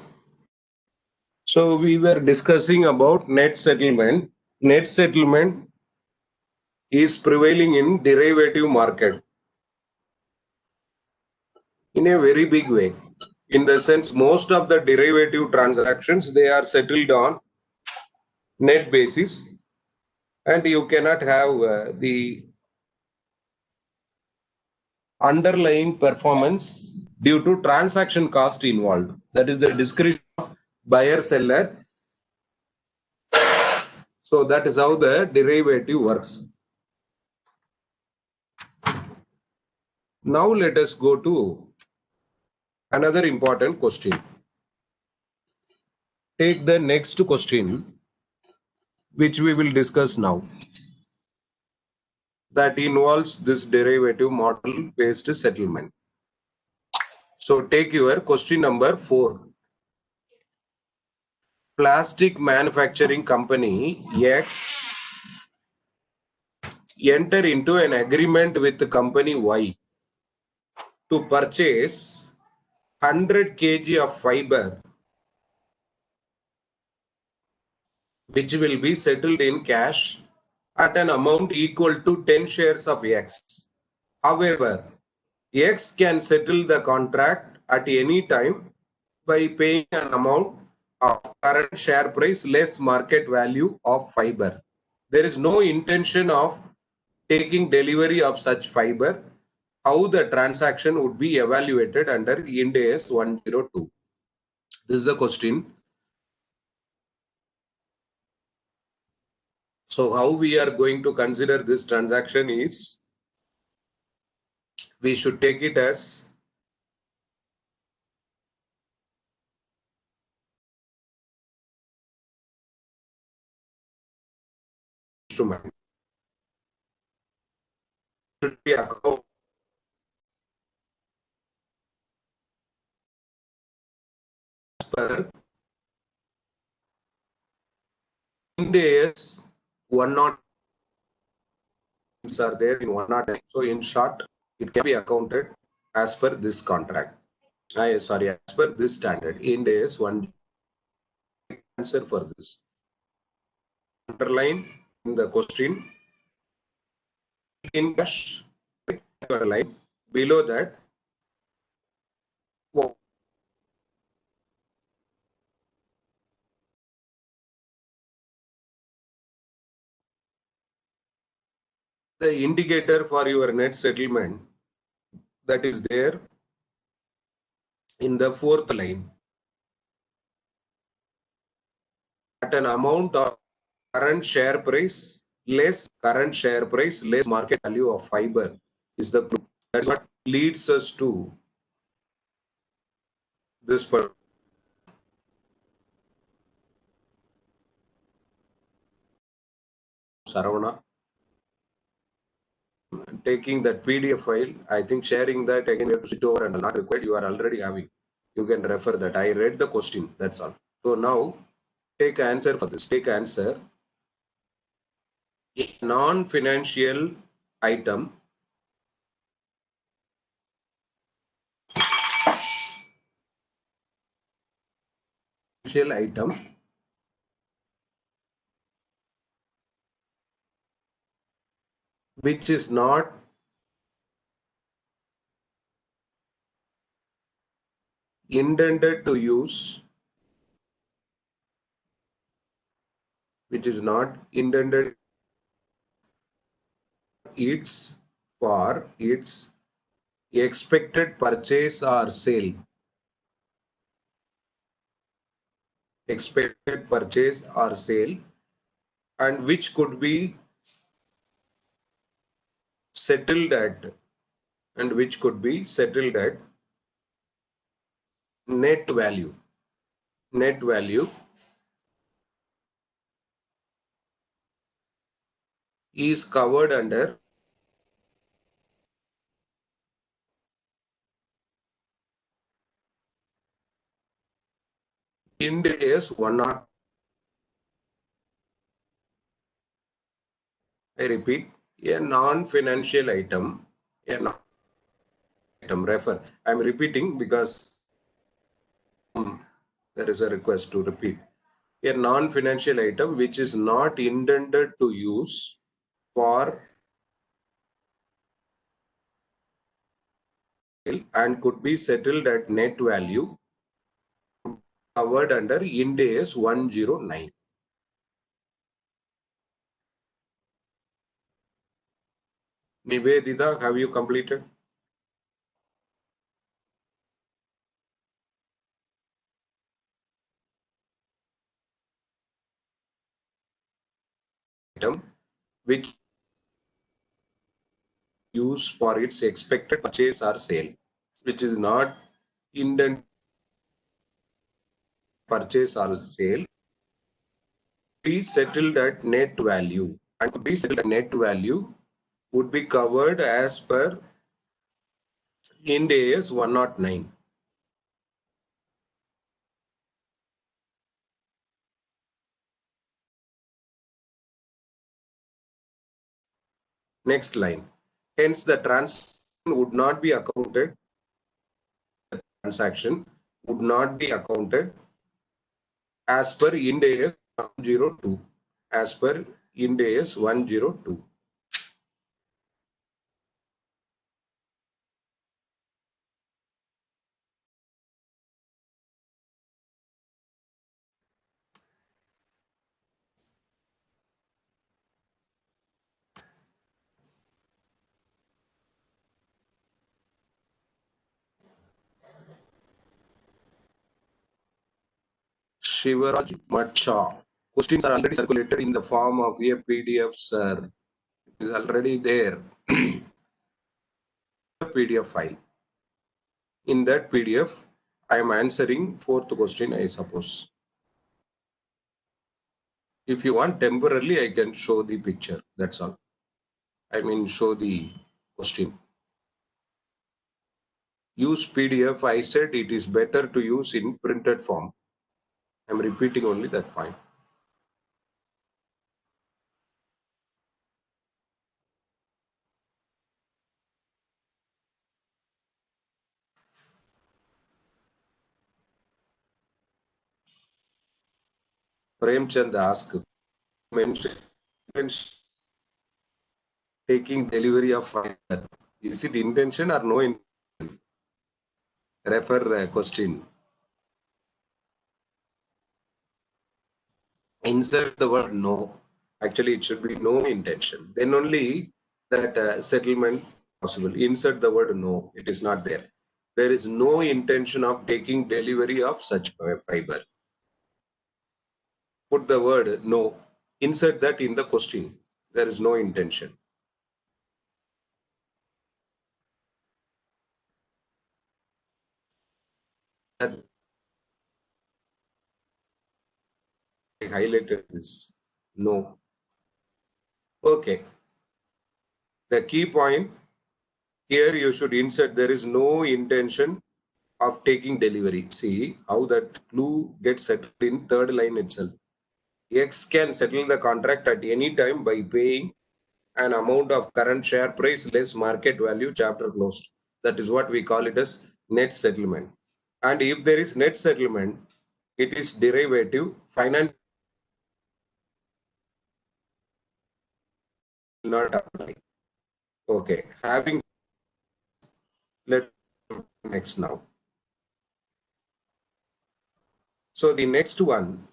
So we were discussing about net settlement. Net settlement is prevailing in derivative market in a very big way. In the sense, most of the derivative transactions, they are settled on net basis, and you cannot have the underlying performance due to transaction cost involved. That is the discretion of buyer seller. So that is how the derivative works. Now let us go to another important question. Take the next question, which we will discuss now, that involves this derivative model based settlement. So take your question number 4. Plastic manufacturing company X enter into an agreement with the company Y to purchase 100 kg of fiber, which will be settled in cash at an amount equal to 10 shares of X. However, X can settle the contract at any time by paying an amount of current share price less market value of fiber. There is no intention of taking delivery of such fiber. How the transaction would be evaluated under Ind AS 102? This is the question. So how we are going to consider this transaction is, we should take it as instrument. Should be account per Ind AS 102 are there in 109. So in short, it can be accounted as per this contract. As per this standard. Ind AS 1 answer for this. Underline in the question in cash, underline below that. The indicator for your net settlement that is there in the 4th line at an amount of current share price less market value of fiber is the clue. That's what leads us to this part. Saravana, taking that PDF file, I think sharing that again, you have to sit over and not required. You are already having. You can refer that. I read the question. That's all. So now take answer for this. Take answer. A non-financial item which is not intended to use, it's for its expected purchase or sale. And which could be settled at net value. Net value is covered under Ind AS 1. I repeat, a non-financial item, refer. I'm repeating because There is a request to repeat. A non-financial item which is not intended to use for and could be settled at net value covered under Ind AS 109. Nivedita, have you completed? Item which use for its expected purchase or sale, which is not intended purchase or sale, be settled at net value and could be settled at net value would be covered as per Ind AS 109. Next line. Hence, the transaction would not be accounted. The transaction would not be accounted as per Ind AS 102. As per Ind AS 102. Shivaraj Macha. Questions are already circulated in the form of a PDF, sir. It is already there. PDF file. In that PDF, I am answering fourth question, I suppose. If you want temporarily, I can show the picture. That's all. I mean, show the question. Use PDF. I said it is better to use in printed form. I'm repeating only that point. Premchand asked, taking delivery of fiber. Is it intention or no intention? Refer question. Insert the word no. Actually, it should be no intention. Then only that settlement possible. Insert the word no. It is not there. There is no intention of taking delivery of such fiber. Put the word no. Insert that in the question. There is no intention. I highlighted this. No. Okay. The key point here you should insert there is no intention of taking delivery. See how that clue gets settled in third line itself. X can settle the contract at any time by paying an amount of current share price less market value chapter closed. That is what we call it as net settlement. And if there is net settlement, it is derivative. Finance will not apply. Okay. Having let next now. So the next one,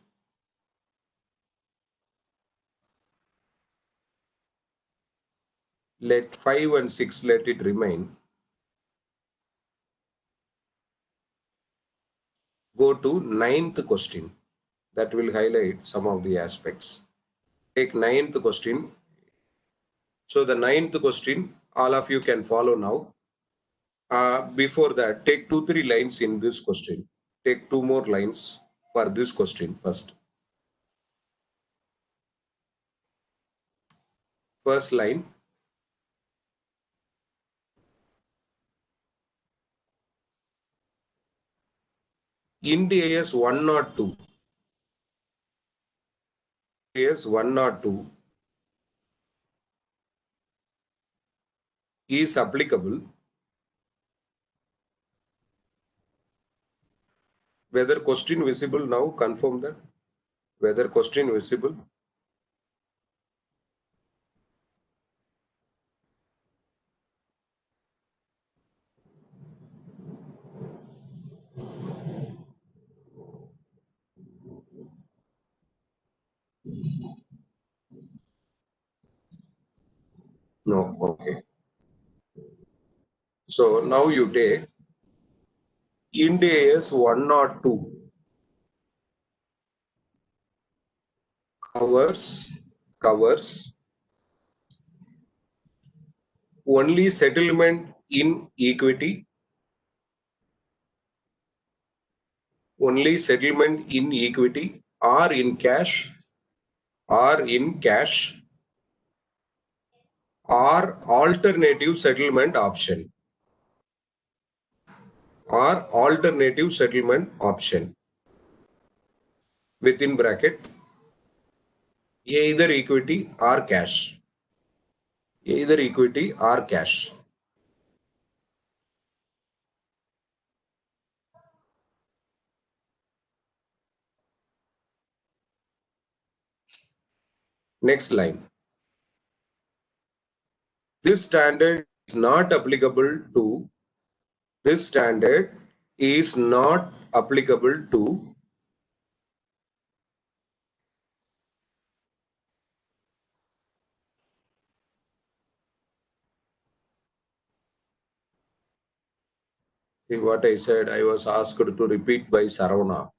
let 5 and 6 let it remain. Go to ninth question. That will highlight some of the aspects. Take ninth question. So the ninth question, all of you can follow now. Before that, take 2-3 lines in this question. Take 2 more lines for this question first. First line. Ind AS 102. AS 102 is applicable Whether question visible now, confirm that. Whether question visible. No, okay. So now you take Ind AS 102 covers only settlement in equity, only settlement in equity or in cash, or in cash, or alternative settlement option, or alternative settlement option, within bracket, either equity or cash, either equity or cash. Next line. This standard is not applicable to, this standard is not applicable to see what I said. I was asked to repeat by Saravana.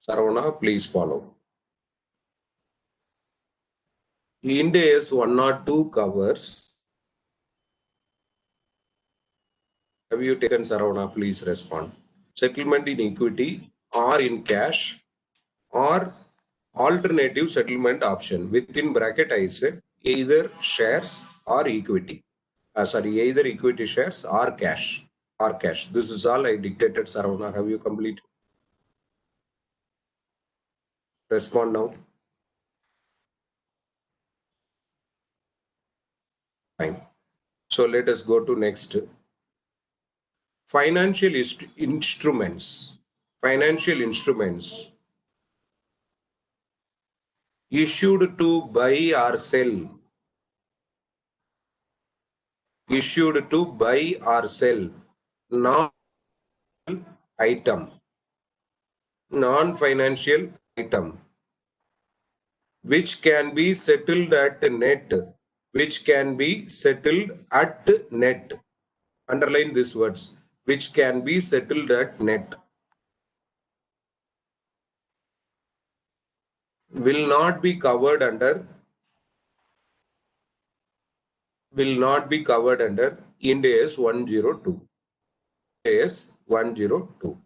Saravana, please follow. Ind AS 102 covers. Have you taken Saravana? Please respond. Settlement in equity or in cash or alternative settlement option. Within bracket, I said either shares or equity. Sorry, either equity shares or cash. Or cash. This is all I dictated, Saravana. Have you completed? Respond now. Fine. So let us go to next. Financial instruments. Financial instruments issued to buy or sell. Issued to buy or sell. Non-item. Non-financial item. Which can be settled at net. Which can be settled at net. Underline these words. Which can be settled at net. Will not be covered under Ind AS 102. AS 102.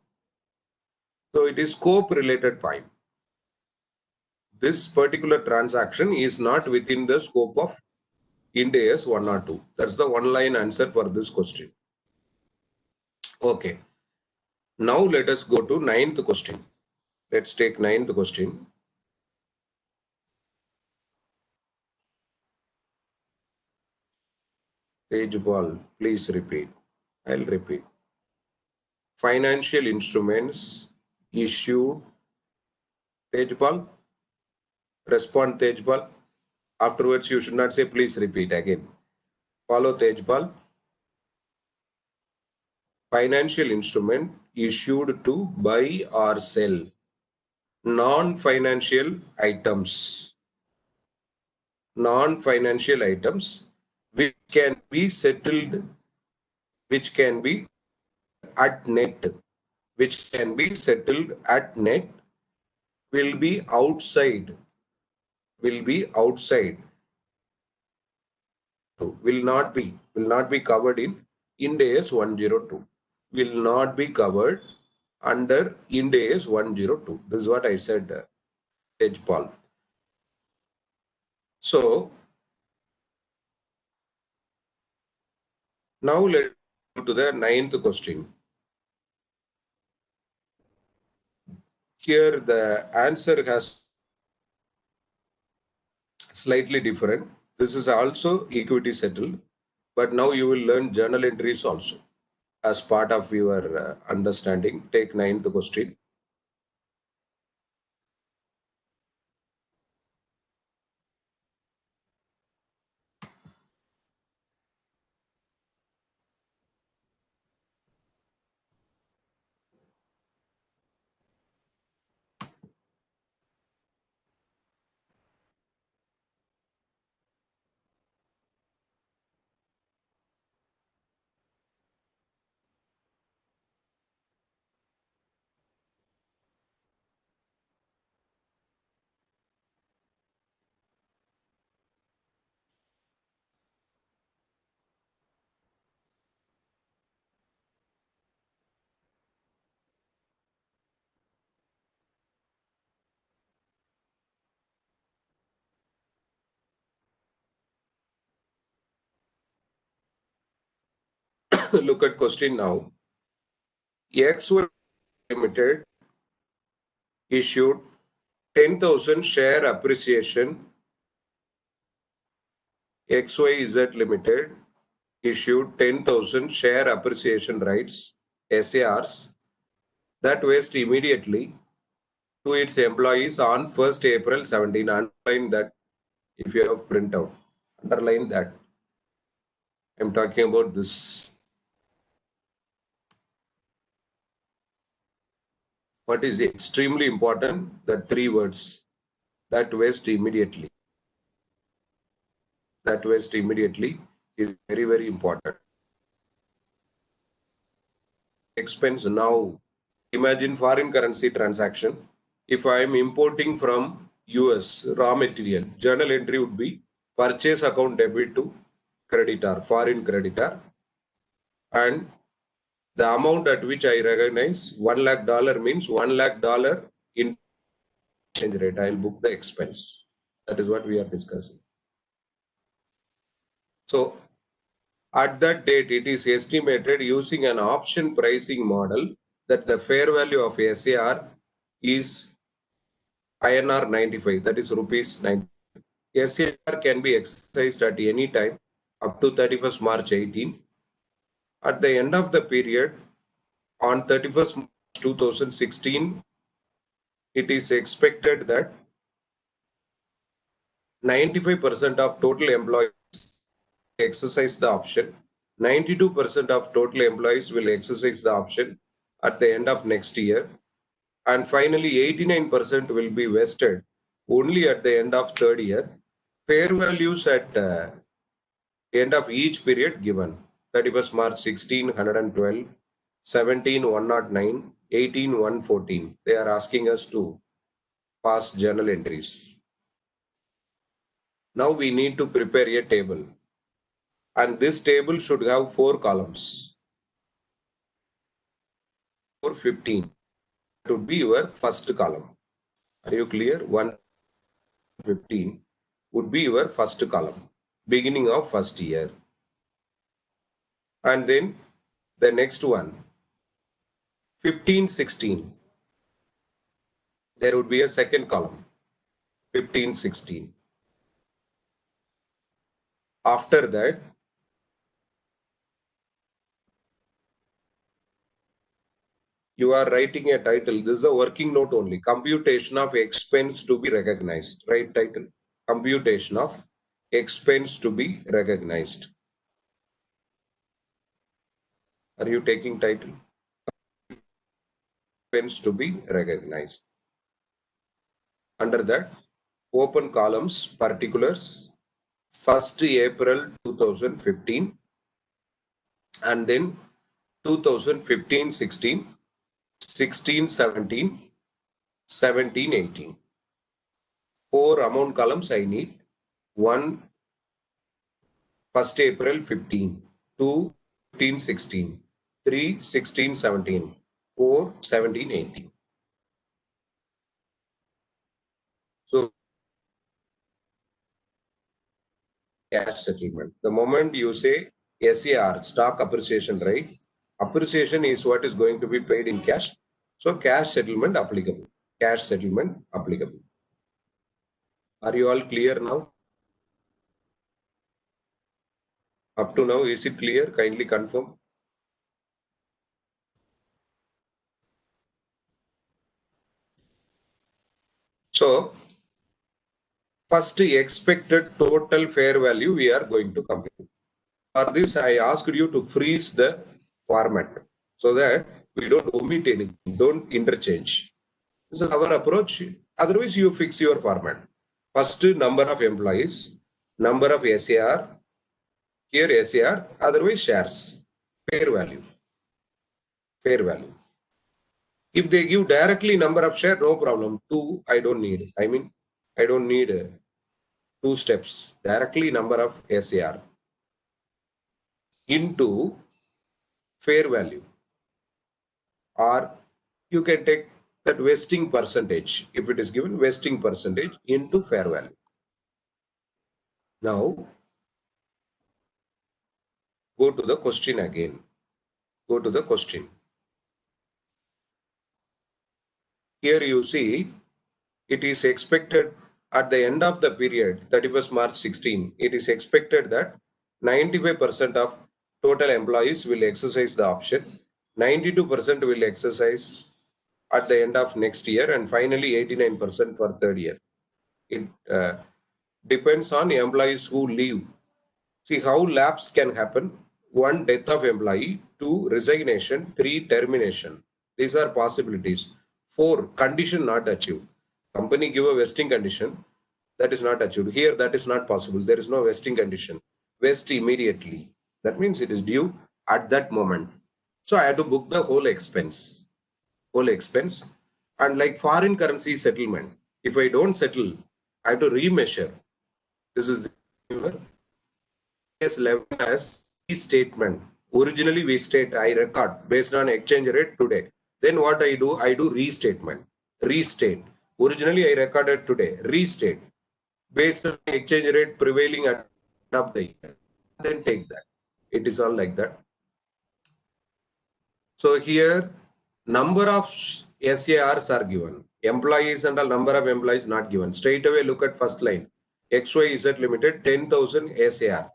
So it is scope related point. This particular transaction is not within the scope of Ind AS 102. That's the one line answer for this question. Okay. Now let us go to ninth question. Let's take ninth question. Tejpal, please repeat. I'll repeat. Financial instruments issued. Tejpal, respond Tejpal. Afterwards, you should not say please repeat again. Follow Tejpal. Financial instrument issued to buy or sell non-financial items. Non-financial items which can be settled, which can be at net, which can be settled at net, will be outside, will not be covered in Ind AS 102, will not be covered under Ind AS 102. This is what I said, Tejpal. So now let's go to the ninth question. Here the answer has slightly different. This is also equity settled, but now you will learn journal entries also as part of your understanding. Take ninth question. look at question now. XY Limited issued 10,000 share appreciation. XYZ Limited issued 10,000 share appreciation rights, SARs, that vest immediately to its employees on 1st April 17. Underline that if you have printout. Underline that. I'm talking about this. What is extremely important? The three words. That vest immediately. That vest immediately is very, very important. Expense now. Imagine foreign currency transaction. If I am importing from US raw material, journal entry would be purchase account debit to creditor, foreign creditor, and the amount at which I recognize $1 lakh means $1 lakh in exchange rate. I'll book the expense. That is what we are discussing. So at that date, it is estimated using an option pricing model that the fair value of SAR is INR 95, that is rupees 90. SAR can be exercised at any time up to 31st March 18. At the end of the period, on 31st March 2016, it is expected that 95% of total employees exercise the option. 92% of total employees will exercise the option at the end of next year. And finally, 89% will be vested only at the end of third year. Fair values at end of each period given. 31st March 16, 112, 17, 109, 18, 114. They are asking us to pass journal entries. Now we need to prepare a table. And this table should have 4 columns. 415 would be your first column. Are you clear? 115 would be your first column, beginning of first year. And then the next one, 15, 16. There would be a second column, 15, 16. After that, you are writing a title. This is a working note only. Computation of expense to be recognized. Write title. Computation of expense to be recognized. Are you taking title? Expense to be recognized. Under that, open columns, particulars, 1st April 2015, and then 2015-16, 16-17, 17-18. 4 amount columns I need. 1, 1st April 15, 2, 15-16, 3, 16-17, 4, 17-18. So cash settlement. The moment you say SAR, stock appreciation right, appreciation is what is going to be paid in cash. So cash settlement applicable. Cash settlement applicable. Are you all clear now? Up to now, is it clear? Kindly confirm. So first expected total fair value we are going to compute. For this, I asked you to freeze the format so that we don't omit anything, don't interchange. This is our approach. Otherwise, you fix your format. First, number of employees, number of SAR, here SAR, otherwise shares, fair value. Fair value. If they give directly number of share, no problem. 2, I don't need. I mean, I don't need 2 steps. Directly number of SAR into fair value, or you can take that vesting percentage. If it is given, vesting percentage into fair value. Now go to the question again. Go to the question. Here you see, it is expected at the end of the period, 31st March 16, it is expected that 95% of total employees will exercise the option, 92% will exercise at the end of next year, and finally 89% for third year. It depends on employees who leave. See how lapse can happen. 1, death of employee. 2, resignation. 3, termination. These are possibilities. 4, condition not achieved. Company give a vesting condition, that is not achieved. Here that is not possible. There is no vesting condition. Vest immediately. That means it is due at that moment. So I have to book the whole expense. And like foreign currency settlement, if I don't settle, I have to remeasure. This is the S11 as statement. Originally we state, I record based on exchange rate today. Then what I do? I do restatement. Restate. Originally I recorded today. Restate. Based on exchange rate prevailing at the end of the year. Then take that. It is all like that. So here number of SARs are given. Employees and a number of employees not given. Straight away look at first line. XYZ Limited 10,000 SAR.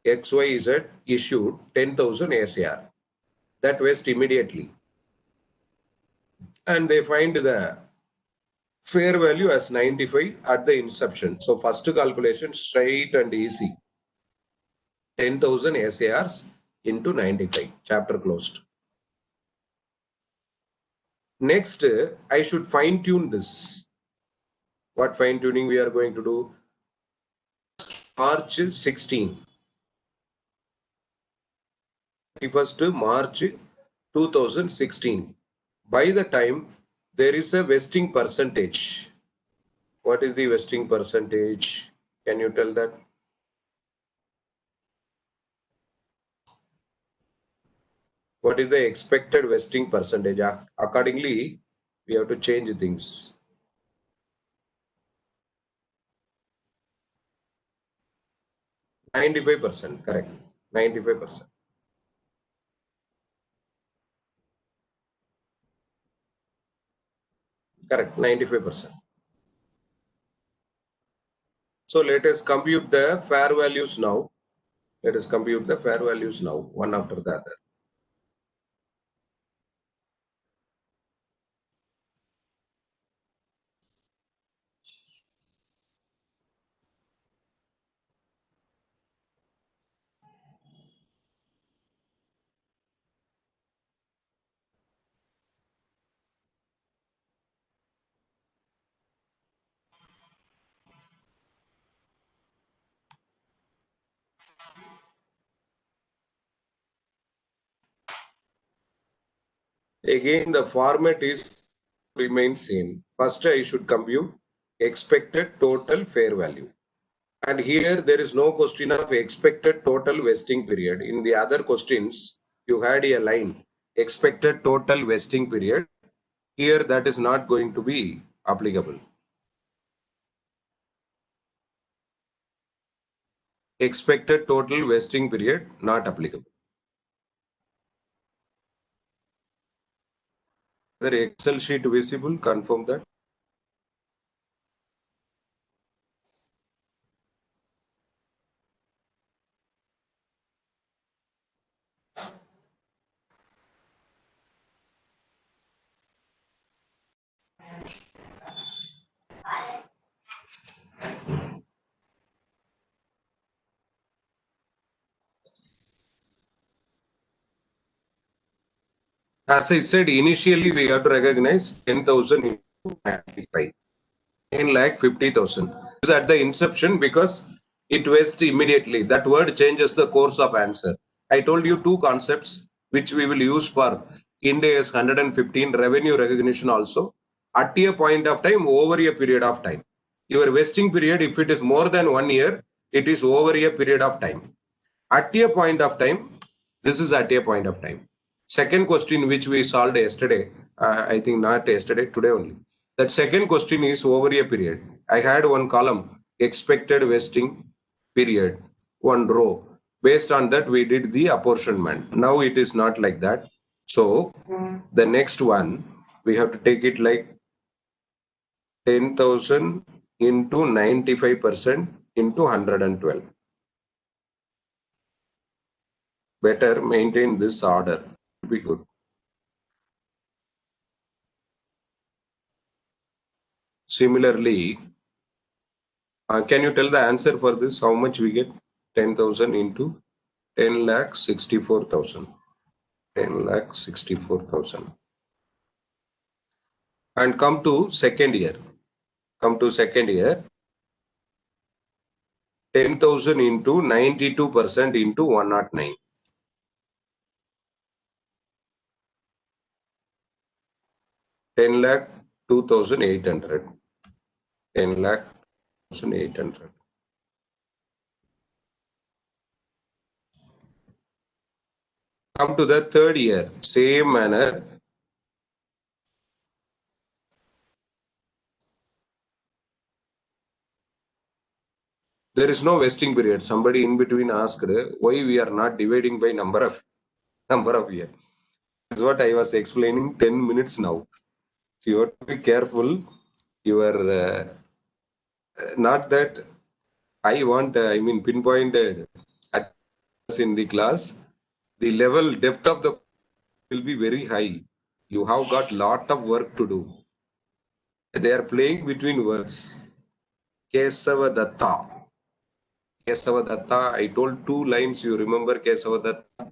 XYZ issued 10,000 SAR. That vest immediately. And they find the fair value as 95 at the inception. So first calculation straight and easy. 10,000 SARs into 95. Chapter closed. Next, I should fine tune this. What fine tuning we are going to do? March 16. 31st March 2016. By the time there is a vesting percentage. What is the vesting percentage? Can you tell that? What is the expected vesting percentage? Accordingly, we have to change things. 95%, correct. 95%. Correct, 95%. So let us compute the fair values now. Let us compute the fair values now, one after the other. Again, the format is remains same. First, I should compute expected total fair value. And here there is no question of expected total vesting period. In the other questions, you had a line expected total vesting period. Here that is not going to be applicable. Expected total vesting period not applicable. The Excel sheet visible, confirm that. As I said, initially we have to recognize 10,000 into 95. 10,50,000 is at the inception because it vests immediately. That word changes the course of answer. I told you two concepts which we will use for Ind AS 115 revenue recognition also. At a point of time, over a period of time. Your vesting period, if it is more than 1 year, it is over a period of time. At a point of time, this is at a point of time. Second question which we solved yesterday, I think not yesterday, today only. That second question is over a period. I had one column, expected vesting period, one row. Based on that, we did the apportionment. Now it is not like that. So the next one, we have to take it like 10,000 into 95% into 112. Better maintain this order. Be good. Similarly, can you tell the answer for this? How much we get? 10,000 into 10 lakh 64,000. 10 lakh 64,000. And come to second year. Come to second year. 10,000 into 92% into 109. 10 lakh 2,800. 10 lakh 2,800. Come to the third year, same manner. There is no vesting period. Somebody in between asked why we are not dividing by number of years. That's what I was explaining 10 minutes now. So you have to be careful. You are not that I want, pinpointed at in the class. The level depth of the will be very high. You have got lot of work to do. They are playing between words. Kesava Datta. Kesava Datta. I told 2 lines. You remember Kesava Datta?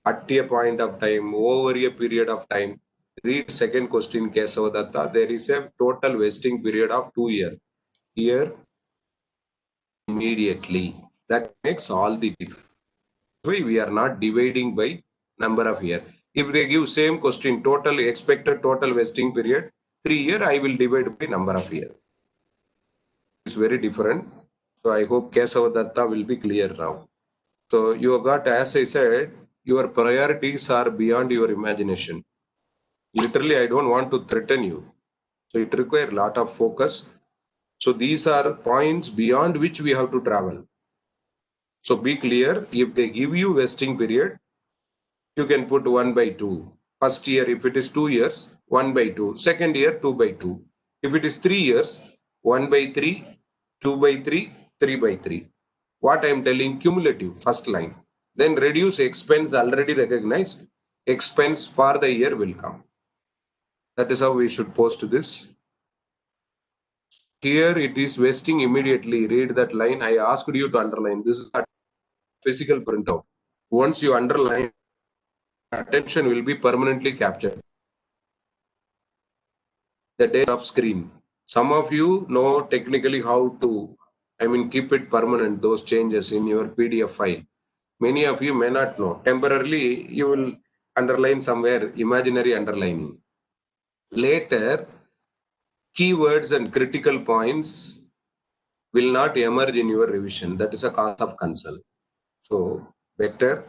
At a point of time, over a period of time. Read second question, Kesava Datta. There is a total vesting period of 2 years. Here, immediately. That makes all the difference. Why we are not dividing by number of years. If they give same question, total expected total vesting period, 3 years, I will divide by number of years. It's very different. So I hope Kesava Datta will be clear now. So you have got, as I said, your priorities are beyond your imagination. Literally, I don't want to threaten you. So it requires a lot of focus. So these are points beyond which we have to travel. So be clear, if they give you vesting period, you can put 1/2. First year, if it is 2 years, 1/2. Second year, 2/2. If it is 3 years, 1/3, 2/3, 3/3. What I am telling, cumulative, first line. Then reduce expense already recognized. Expense for the year will come. That is how we should post this. Here it is vesting immediately. Read that line. I asked you to underline. This is a physical printout. Once you underline, attention will be permanently captured. The day of screen. Some of you know technically how to, keep it permanent, those changes in your PDF file. Many of you may not know. Temporarily, you will underline somewhere, imaginary underlining. Later, keywords and critical points will not emerge in your revision. That is a cause of concern. So, better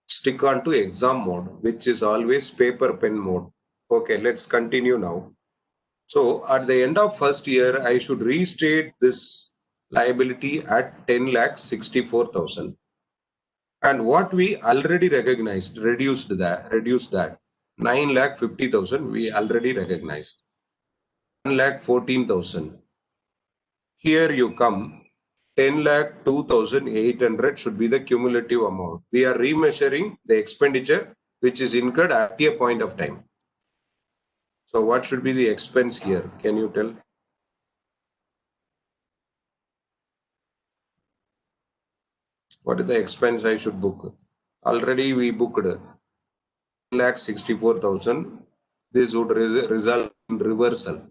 stick on to exam mode, which is always paper pen mode. Okay, let's continue now. So, at the end of first year, I should restate this liability at 10 lakh 64,000. And what we already recognized, reduced that 9 lakh 50,000 we already recognized. 1 lakh 14,000. Here you come, 10 lakh 2,800 should be the cumulative amount. We are remeasuring the expenditure which is incurred at a point of time. So what should be the expense here? Can you tell? What is the expense I should book? Already we booked 64,000. This would result in reversal.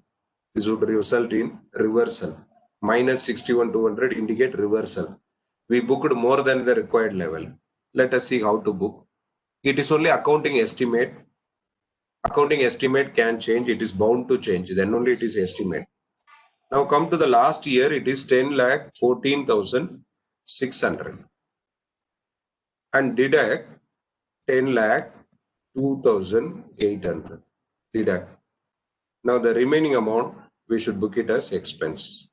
This would result in reversal. Minus 61,200 indicate reversal. We booked more than the required level. Let us see how to book. It is only accounting estimate. Accounting estimate can change. It is bound to change. Then only it is estimate. Now come to the last year. It is 10 lakh 14,600. And deduct 10 lakh 2,800. Deduct. Now the remaining amount, we should book it as expense.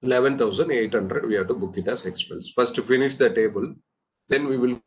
11,800 we have to book it as expense. First to finish the table, then we will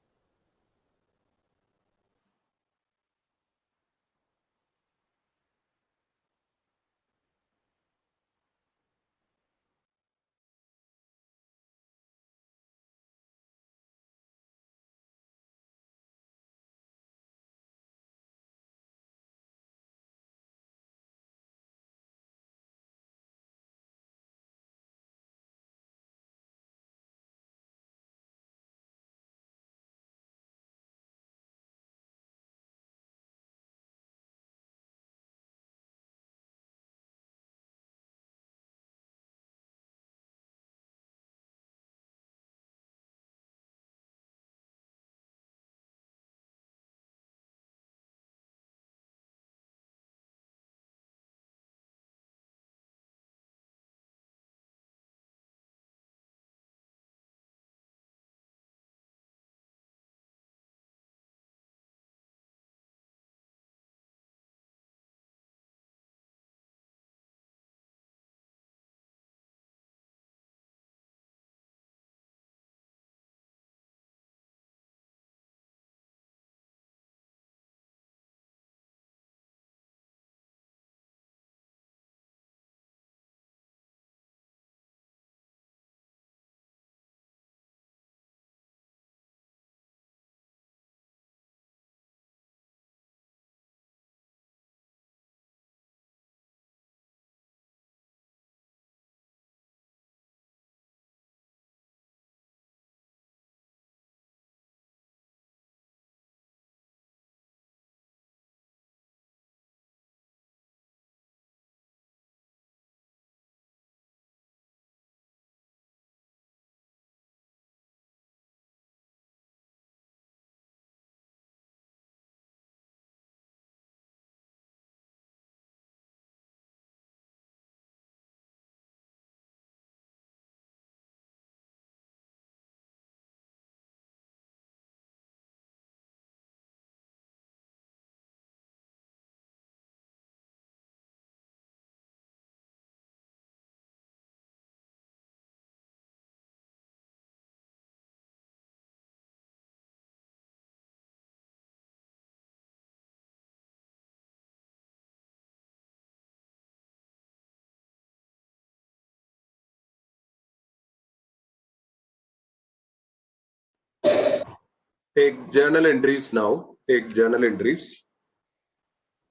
take journal entries now. Take journal entries.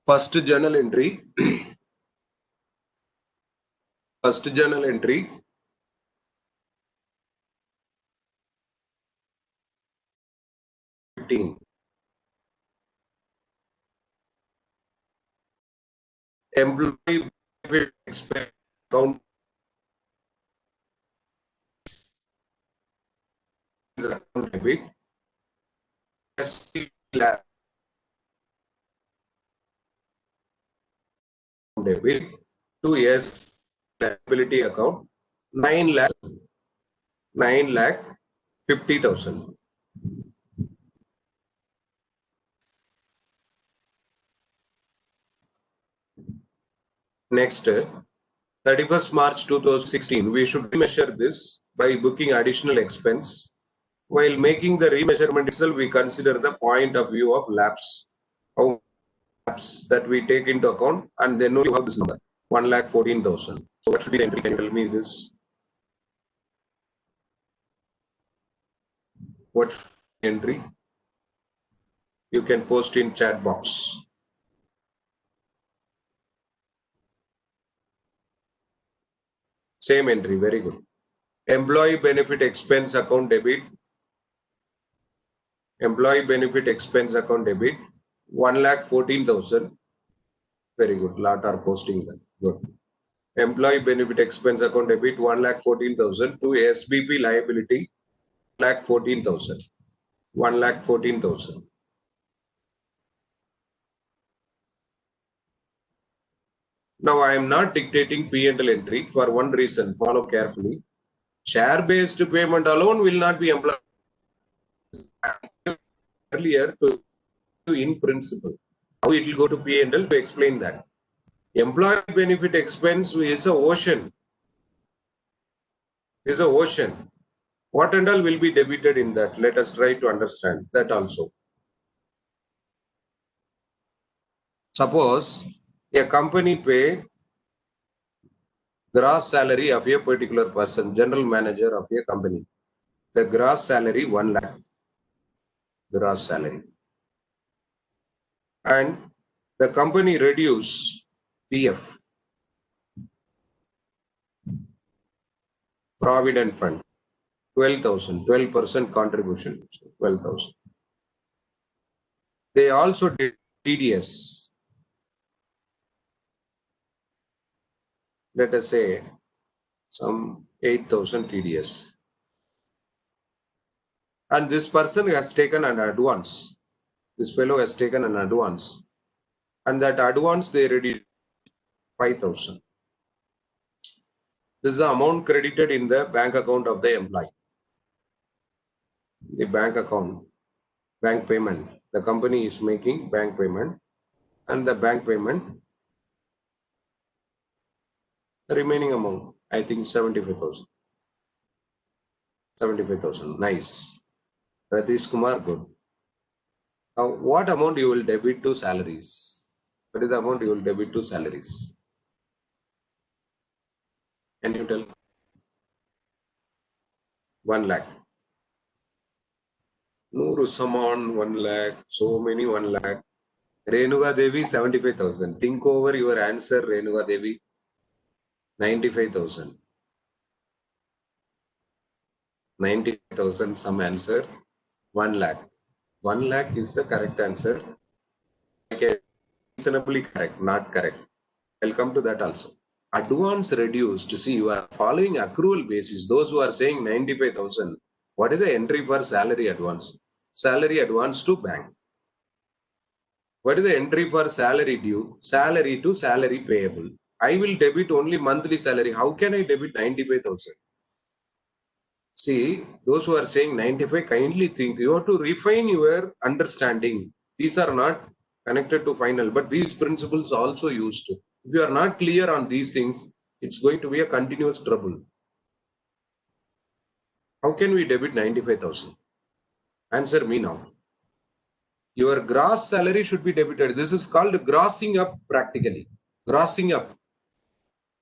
First journal entry. First journal entry. Employee benefit expense account is account debit. SC debit to S liability account 9,50,000. Next, 31st March 2016, we should measure this by booking additional expense. While making the remeasurement itself, we consider the point of view of lapse. How lapse that we take into account, and then you have this number 1,14,000. So what should be the entry? Can you tell me this? What entry? You can post in chat box. Same entry, very good. Employee benefit expense account debit. Employee benefit expense account debit 1,14,000. Very good. Lot are posting that. Good. Employee benefit expense account debit 1,14,000 to SBP liability 1,14,000. 1,14,000. Now I am not dictating P&L entry for one reason. Follow carefully. Share-based payment alone will not be employed earlier to in principle. How it will go to P&L to explain that. Employee benefit expense is a ocean. Is an ocean. What and all will be debited in that? Let us try to understand that also. Suppose a company pay gross salary of a particular person, general manager of a company. The gross salary 1 lakh, gross salary. And the company reduce PF, Provident Fund, 12,000, 12% contribution, 12,000. They also did TDS, let us say some 8,000 TDS. And this person has taken an advance. This fellow has taken an advance. And that advance they reduced 5,000. This is the amount credited in the bank account of the employee. The bank account, bank payment. The company is making bank payment, and the bank payment, the remaining amount, I think 75,000. 75,000. Nice. Ratish Kumar, good. Now, what amount you will debit to salaries? What is the amount you will debit to salaries? Can you tell? 1 lakh. Nuru Saman, 1 lakh. So many 1 lakh. Renuga Devi, 75,000. Think over your answer, Renuga Devi. 95,000. 90,000 some answer. 1 lakh. 1 lakh is the correct answer. Okay, reasonably correct, not correct. I'll come to that also. Advance reduced. See, you are following accrual basis. Those who are saying 95,000, what is the entry for salary advance? Salary advance to bank. What is the entry for salary due? Salary to salary payable. I will debit only monthly salary. How can I debit 95,000? See, those who are saying 95, kindly think. You have to refine your understanding. These are not connected to final, but these principles are also used. If you are not clear on these things, it's going to be a continuous trouble. How can we debit 95,000? Answer me now. Your gross salary should be debited. This is called grossing up practically. Grossing up.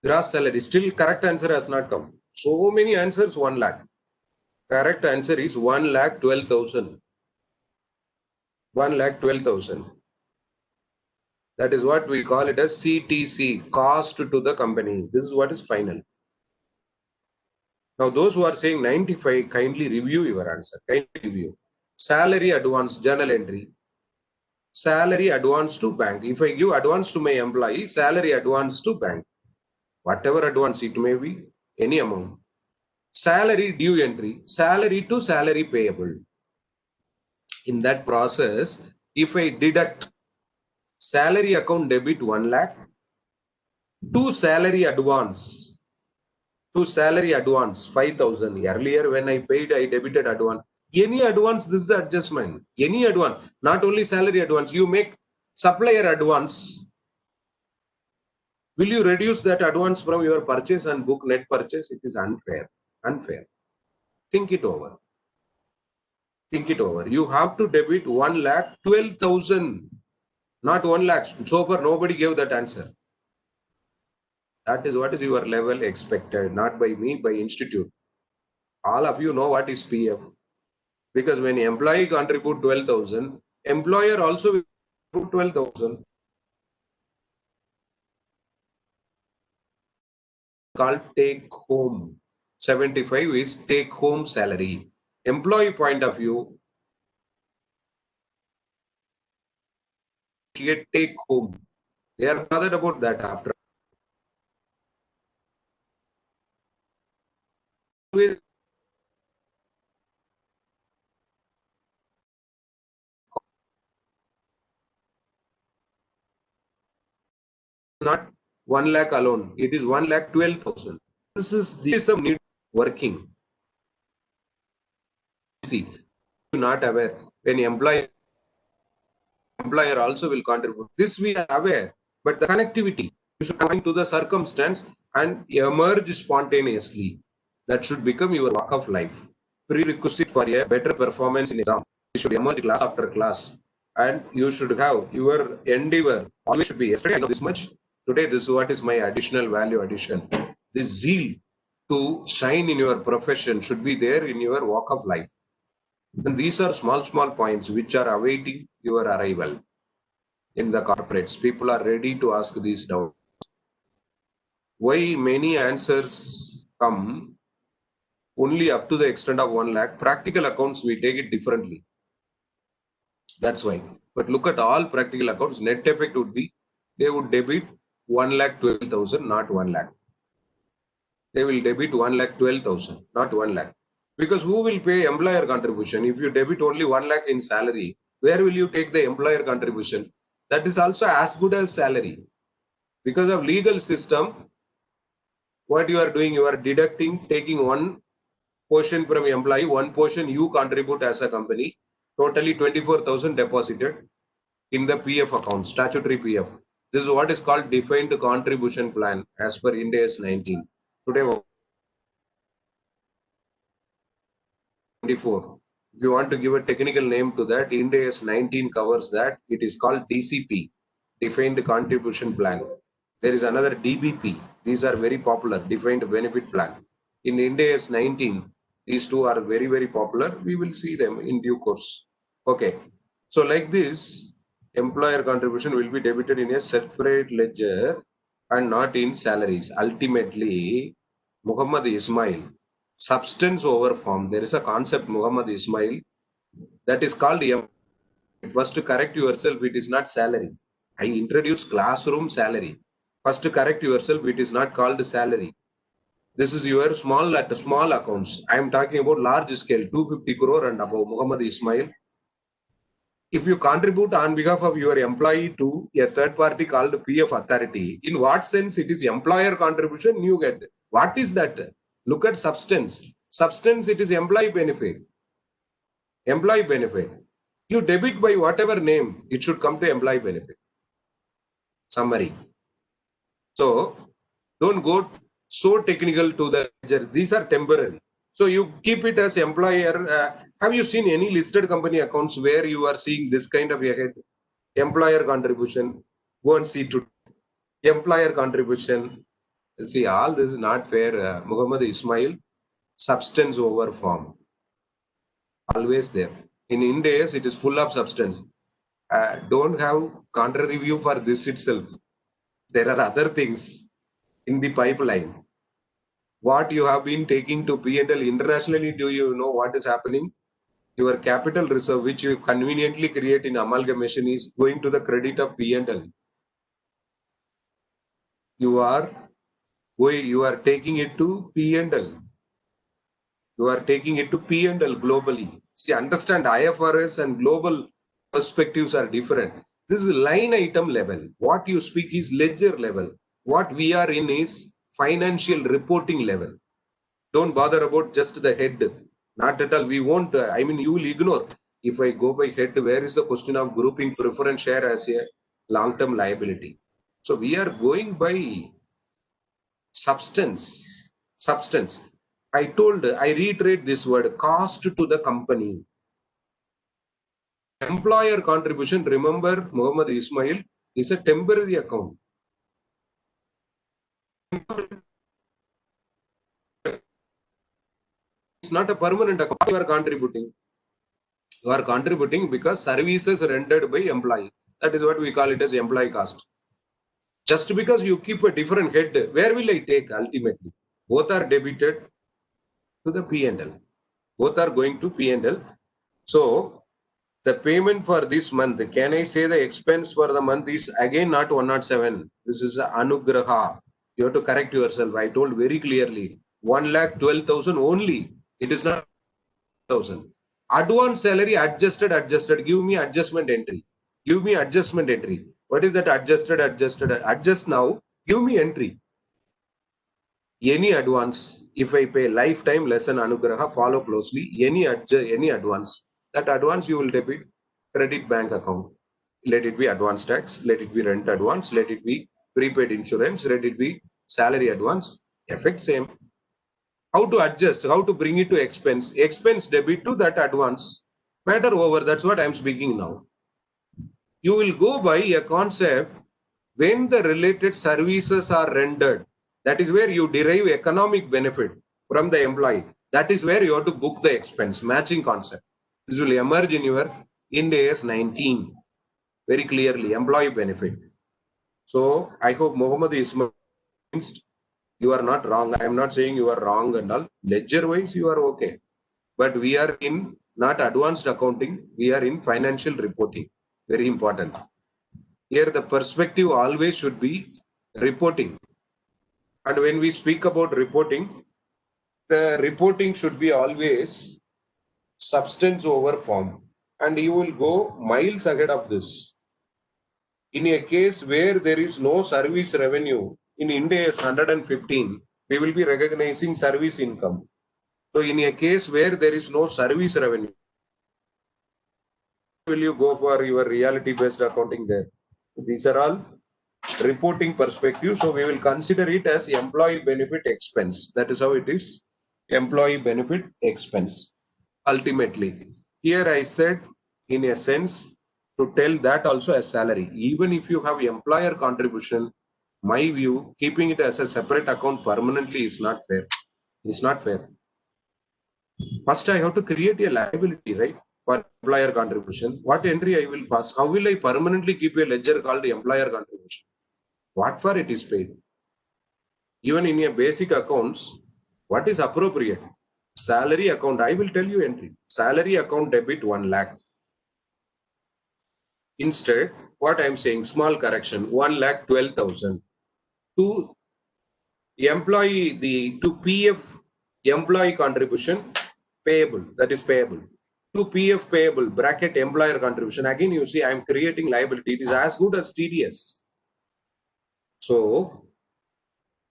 Gross salary. Still correct answer has not come. So many answers, 1 lakh. Correct answer is 1,12,000. 1,12,000. That is what we call it as CTC, cost to the company. This is what is final. Now, those who are saying 95, kindly review your answer. Kindly review. Salary advance, journal entry. Salary advance to bank. If I give advance to my employee, salary advance to bank. Whatever advance it may be, any amount. Salary due entry, salary to salary payable. In that process, if I deduct salary account debit 1 lakh, to salary advance 5,000. Earlier when I paid, I debited advance. Any advance, this is the adjustment. Any advance, not only salary advance, you make supplier advance. Will you reduce that advance from your purchase and book net purchase? It is unfair. Unfair. Think it over. Think it over. You have to debit 1,12,000, not 1 lakh. So far, nobody gave that answer. That is what is your level expected, not by me, by institute. All of you know what is PF. Because when employee contribute 12,000, employer also will put 12,000. Called take home. 75 is take home salary. Employee point of view, take home. They are bothered about that after. Not 1 lakh alone. It is 1,12,000. This is some need working. See, you're not aware when employer also will contribute. This we are aware, but the connectivity, you should come to the circumstance and emerge spontaneously. That should become your walk of life. Prerequisite for a better performance in exam. You should emerge class after class. And you should have your endeavor always should be, yesterday I know this much, today this is what is my additional value addition. This zeal to shine in your profession should be there in your walk of life. And these are small points which are awaiting your arrival in the corporates. People are ready to ask these doubts. Why many answers come only up to the extent of 1 lakh? Practical accounts, we take it differently. That's why. But look at all practical accounts, net effect would be, they would debit 1,12,000, not 1 lakh. They will debit 1,12,000, not 1 lakh. Because who will pay employer contribution? If you debit only 1 lakh in salary, where will you take the employer contribution? That is also as good as salary. Because of legal system, what you are doing, you are deducting, taking one portion from employee, one portion you contribute as a company, totally 24,000 deposited in the PF account, statutory PF. This is what is called defined contribution plan as per Ind AS 19. Today, 24. If you want to give a technical name to that, Ind AS 19 covers that. It is called DCP, defined contribution plan. There is another DBP. These are very popular, defined benefit plan. In Ind AS 19, these two are very popular. We will see them in due course. Okay. So like this, employer contribution will be debited in a separate ledger and not in salaries. Ultimately, Muhammad Ismail, substance over form. There is a concept, Muhammad Ismail, that is called First to correct yourself, it is not salary. I introduced classroom salary. First to correct yourself, it is not called salary. This is your small accounts. I am talking about large scale, 250 crore and above, Muhammad Ismail. If you contribute on behalf of your employee to a third party called PF authority, in what sense it is employer contribution you get? What is that? Look at substance. Substance, it is employee benefit. Employee benefit. You debit by whatever name, it should come to employee benefit. Summary. So, don't go so technical to the ledger. These are temporary. So you keep it as employer. Have you seen any listed company accounts where you are seeing this kind of a head? Employer contribution. Go and see to employer contribution. See, all this is not fair. Muhammad Ismail, substance over form. Always there. In Ind AS, it is full of substance. Don't have contrary view for this itself. There are other things in the pipeline. What you have been taking to P&L internationally, do you know what is happening? Your capital reserve, which you conveniently create in amalgamation, is going to the credit of P&L. You are taking it to P&L. You are taking it to P&L globally. See, understand IFRS and global perspectives are different. This is line item level. What you speak is ledger level. What we are in is financial reporting level. Don't bother about just the head. Not at all. We won't, you will ignore. If I go by head, where is the question of grouping preference share as a long-term liability? So we are going by substance. Substance. I reiterate this word, cost to the company. Employer contribution, remember, Muhammad Ismail, is a temporary account. It's not a permanent account. You are contributing. You are contributing because services rendered by employee. That is what we call it as employee cost. Just because you keep a different head, where will I take ultimately? Both are debited to the P&L. Both are going to P&L. So, the payment for this month, can I say the expense for the month is again not 107. This is Anugraha. You have to correct yourself. I told very clearly, 1,12,000 only. It is not 1,000. Advance salary adjusted. Give me adjustment entry. Give me adjustment entry. What is that adjusted? Adjust now. Give me entry. Any advance, if I pay lifetime lesson Anugraha, follow closely. Any advance. That advance you will debit credit bank account. Let it be advance tax. Let it be rent advance. Let it be prepaid insurance. Let it be salary advance. Effect same. How to adjust, how to bring it to expense debit to that advance. Matter over, that's what I'm speaking now. You will go by a concept when the related services are rendered. That is where you derive economic benefit from the employee. That is where you have to book the expense, matching concept. This will emerge in your Ind AS 19 very clearly, employee benefit. So I hope Muhammad Ismail, you are not wrong. I am not saying you are wrong and all. Ledger wise, you are okay. But we are in not advanced accounting, we are in financial reporting. Very important. Here the perspective always should be reporting. And when we speak about reporting, the reporting should be always substance over form. And you will go miles ahead of this. In a case where there is no service revenue, in India is 115, we will be recognizing service income. So in a case where there is no service revenue, will you go for your reality-based accounting there? These are all reporting perspective. So we will consider it as employee benefit expense. That is how it is. Employee benefit expense. Ultimately, here I said, in a sense, to tell that also as salary. Even if you have employer contribution, my view, keeping it as a separate account permanently is not fair. It's not fair. First, I have to create a liability, right, for employer contribution. What entry I will pass? How will I permanently keep a ledger called employer contribution? What for it is paid? Even in a basic accounts, what is appropriate? Salary account, I will tell you entry. Salary account debit 1 lakh. Instead, what I am saying, small correction, 1,12,000 to employee, to PF employee contribution payable, that is payable. To PF payable, bracket employer contribution. Again, you see, I am creating liability. It is as good as TDS. So,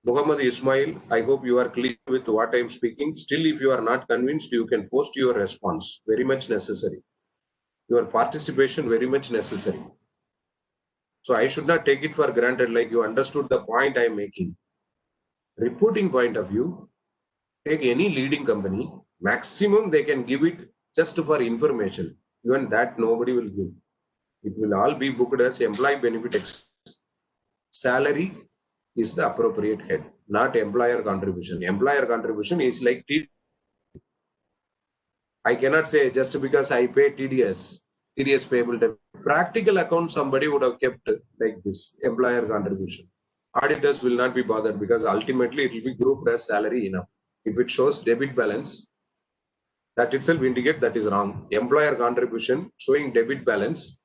Muhammad Ismail, I hope you are clear with what I am speaking. Still, if you are not convinced, you can post your response. Very much necessary. Your participation very much necessary. So I should not take it for granted, like you understood the point I am making. Reporting point of view, take any leading company, maximum they can give it just for information. Even that nobody will give. It will all be booked as employee benefit expense. Salary is the appropriate head, not employer contribution. Employer contribution is like I cannot say just because I pay TDS payable debt. Practical account, somebody would have kept like this, employer contribution. Auditors will not be bothered because ultimately it will be grouped as salary enough. If it shows debit balance, that itself indicate that is wrong. Employer contribution showing debit balance,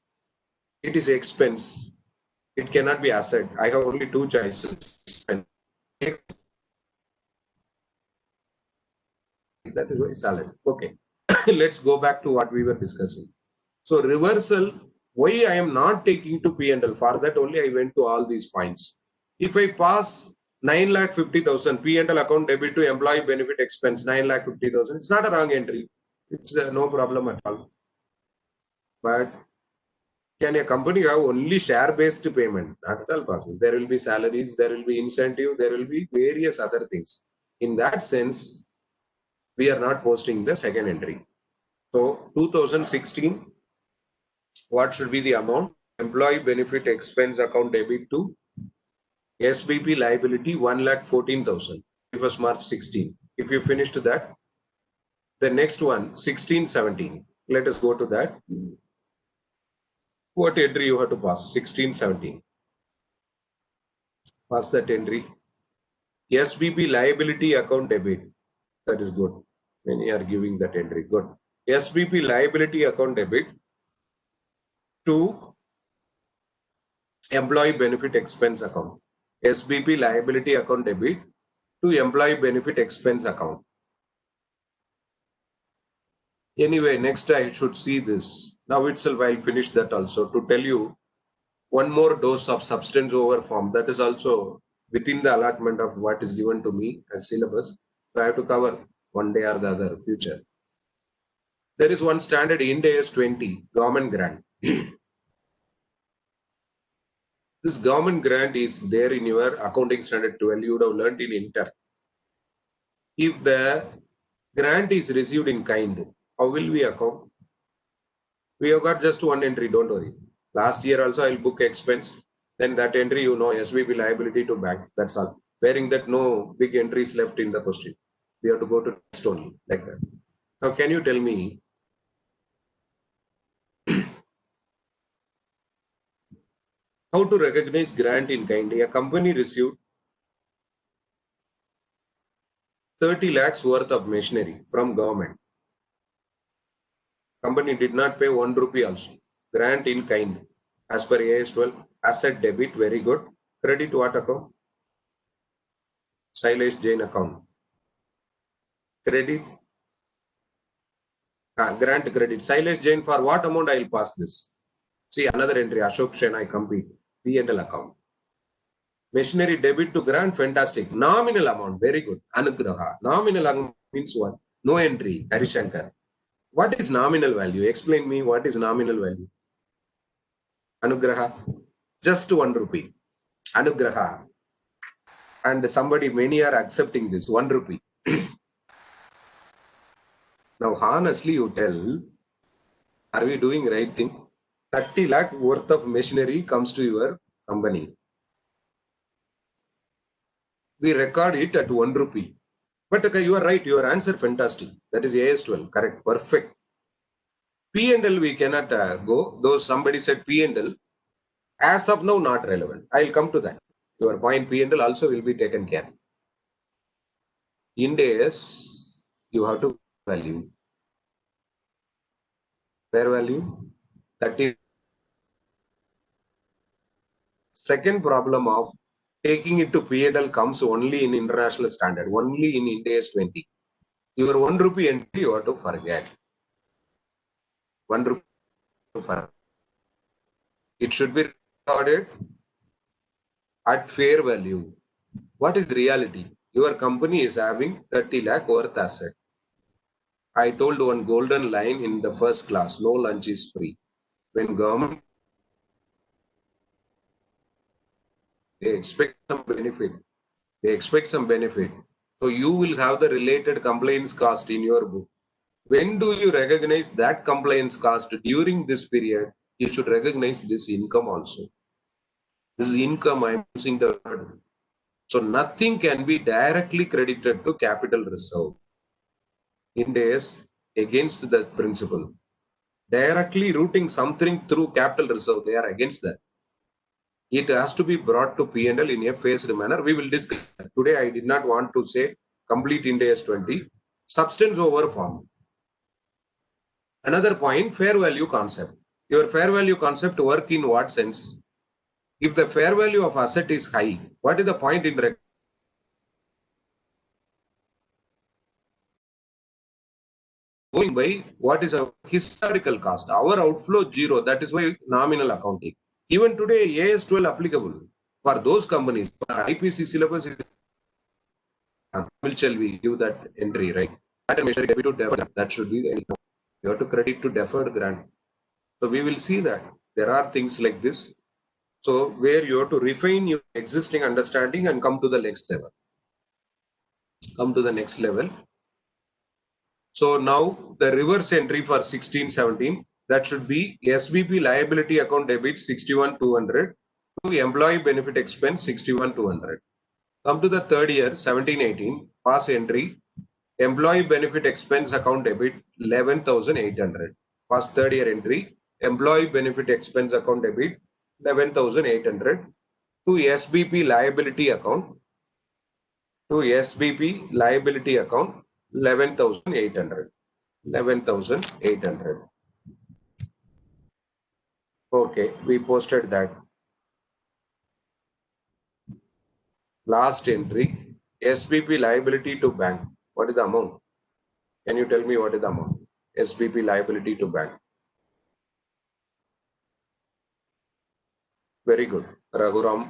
it is expense. It cannot be asset. I have only two choices. That is why salary. Okay. Let's go back to what we were discussing. So reversal, why I am not taking to P&L? For that only I went to all these points. If I pass 9,50,000 P&L account debit to employee benefit expense 9,50,000, it's not a wrong entry. It's no problem at all. But can a company have only share-based payment? Not at all possible. There will be salaries, there will be incentive, there will be various other things. In that sense, we are not posting the second entry. So 2016, what should be the amount? Employee benefit expense account debit to SBP liability 1,14,000. It was March 16. If you finished that, the next one 16, 17. Let us go to that. What entry you have to pass? 16, 17. Pass that entry. SBP liability account debit. That is good. Many are giving that entry. Good. SBP liability account debit to employee benefit expense account. SBP liability account debit to employee benefit expense account. Anyway, next I should see this. Now itself I'll finish that also to tell you one more dose of substance over form. That is also within the allotment of what is given to me as syllabus. So I have to cover one day or the other future. There is one standard Ind AS 20, government grant. This government grant is there in your accounting standard 12. You would have learned in Inter. If the grant is received in kind, how will we account? We have got just one entry, don't worry. Last year also I'll book expense. Then that entry, SVP liability to bank. That's all. Bearing that no big entries left in the question. We have to go to next only, like that. Now, can you tell me how to recognize grant in kind? A company received 30 lakhs worth of machinery from government. Company did not pay 1 rupee also. Grant in kind. As per AS 12, asset debit, very good. Credit what account? Silas Jain account. Credit. Grant credit. Silas Jain, for what amount I will pass this? See, another entry. Ashok Shen, I complete. P&L account. Machinery debit to grant, fantastic. Nominal amount, very good. Anugraha. Nominal amount means what? No entry. Harishankar. What is nominal value? Explain me what is nominal value. Anugraha. Just 1 rupee. Anugraha. And somebody, many are accepting this 1 rupee. Now, honestly, you tell, are we doing right thing? 30 lakh worth of machinery comes to your company. We record it at 1 rupee. But okay, you are right. Your answer fantastic. That is AS 12. Correct. Perfect. P&L we cannot go. Though somebody said P&L, as of now not relevant. I'll come to that. Your point P&L also will be taken care. Ind AS, you have to value. Fair value 30. Second problem of taking it to P&L comes only in international standard, only in Ind AS 20. Your 1 rupee entry you have to forget. 1 rupee to forget. It should be recorded at fair value. What is reality? Your company is having 30 lakh worth asset. I told one golden line in the first class, no lunch is free. When government, they expect some benefit. They expect some benefit. So you will have the related compliance cost in your book. When do you recognize that compliance cost? During this period, you should recognize this income also. This is income, I'm using the word. So nothing can be directly credited to capital reserve. Ind AS against that principle. Directly routing something through capital reserve, they are against that. It has to be brought to P&L in a phased manner. We will discuss. Today, I did not want to say complete Ind AS 20. Substance over form. Another point, fair value concept. Your fair value concept work in what sense? If the fair value of asset is high, what is the point in going by what is a historical cost? Our outflow 0. That is why nominal accounting. Even today, AS 12 applicable for those companies. For IPC syllabus, shall we give that entry, right? That should be the entry. You have to credit to deferred grant. So we will see that there are things like this. So where you have to refine your existing understanding and come to the next level. Come to the next level. So now the reverse entry for 16-17, that should be SVP liability account debit 61,200 to employee benefit expense 61,200. Come to the third year 17-18, pass entry employee benefit expense account debit 11,800. Pass third year entry employee benefit expense account debit 11,800 to SBP liability account 11,800. 11,800. Okay, we posted that. Last entry, SBP liability to bank. What is the amount? Can you tell me what is the amount? SBP liability to bank. Very good. Raghuram,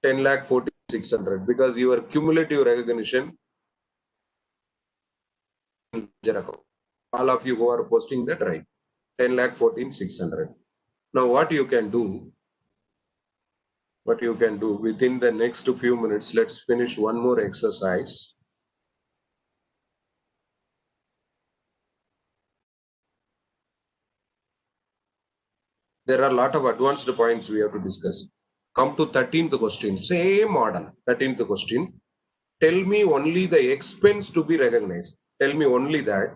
10,40,600 because your cumulative recognition. All of you who are posting that, right? 10,14,600. Now what you can do within the next few minutes, let's finish one more exercise. There are a lot of advanced points we have to discuss. Come to 13th question, same model. 13th question, tell me only the expense to be recognized. Tell me only that.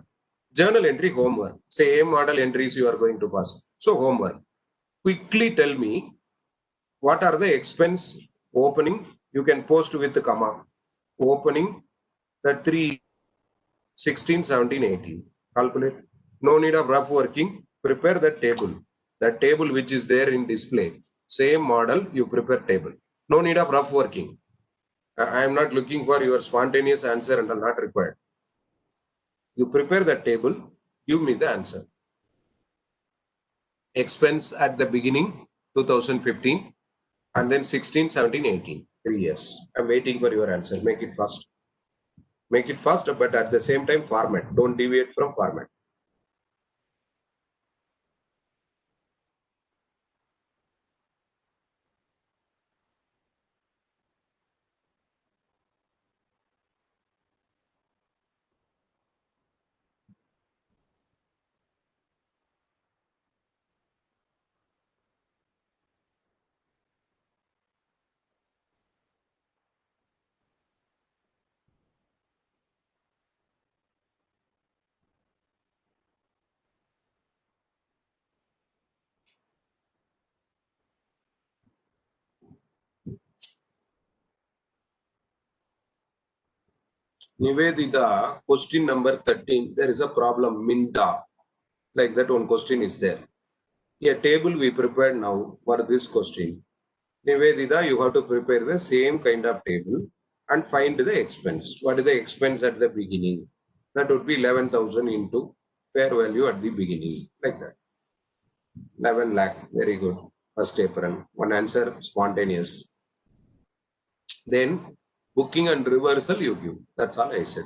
Journal entry, homework. Same model entries you are going to pass. So homework. Quickly tell me what are the expense opening. You can post with the comma. Opening the 3, 16, 17, 18. Calculate. No need of rough working. Prepare the table. That table which is there in display. Same model, you prepare table. No need of rough working. I am not looking for your spontaneous answer and not required. You prepare the table, give me the answer. Expense at the beginning, 2015, and then 16, 17, 18. 3 years. I'm waiting for your answer. Make it fast. Make it fast, but at the same time, format. Don't deviate from format. Nivedita, question number 13. There is a problem. Minda. Like that one question is there. A table we prepared now for this question. Nivedita, you have to prepare the same kind of table and find the expense. What is the expense at the beginning? That would be 11,000 into fair value at the beginning. Like that. 11 lakh. Very good. First April. One answer spontaneous. Then booking and reversal you give. That's all I said.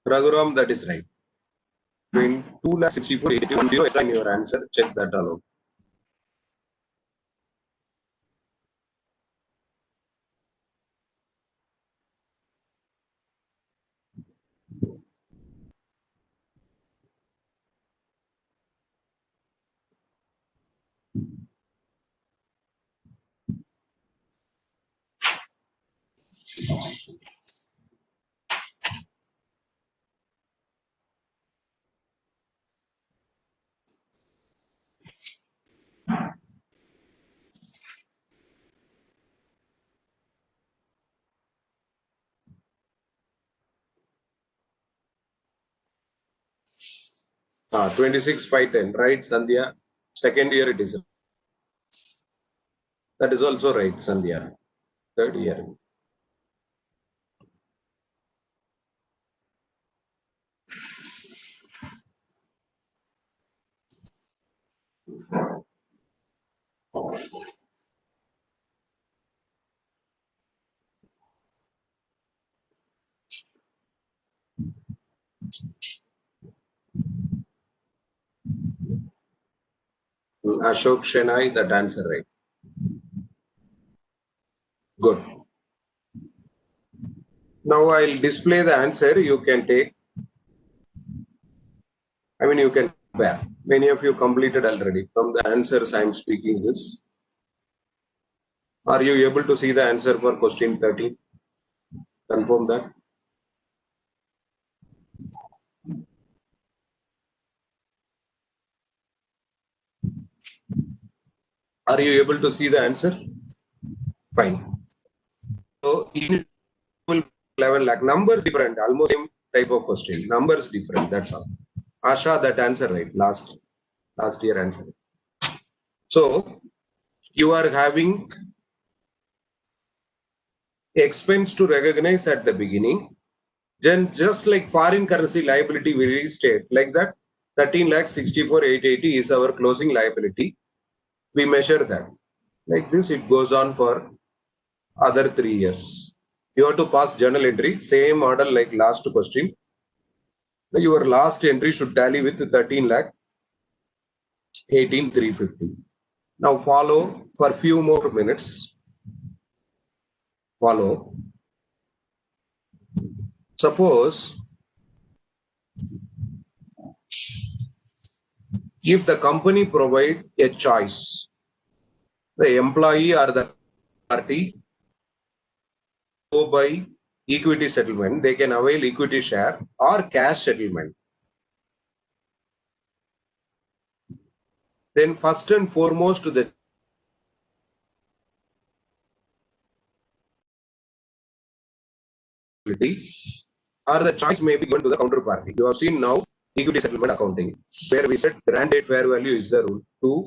Raghuram, that is right. 2,64,810 extra in your answer. Check that alone. Ah, 26, 510. Right, Sandhya. Second year it is. That is also right, Sandhya. Third year. Ashok Shenai, that answer right. Good. Now I'll display the answer. You can take. You can compare. Many of you completed already. From the answers I'm speaking this. Are you able to see the answer for question 13? Confirm that. Are you able to see the answer? Fine. So, 11 lakh numbers different, almost same type of question. Numbers different, that's all. Asha, that answer right, last year answer. So you are having expense to recognize at the beginning. Then just like foreign currency liability we restate like that, 13,64,880 is our closing liability. We measure that. Like this, it goes on for other 3 years. You have to pass journal entry, same model like last question. Your last entry should tally with 13,18,350. Now follow for few more minutes. Follow. Suppose if the company provide a choice, the employee or the party go by equity settlement, they can avail equity share or cash settlement. Then first and foremost the or the choice may be given to the counterparty. You have seen now equity settlement accounting, where we said grant date fair value is the rule, to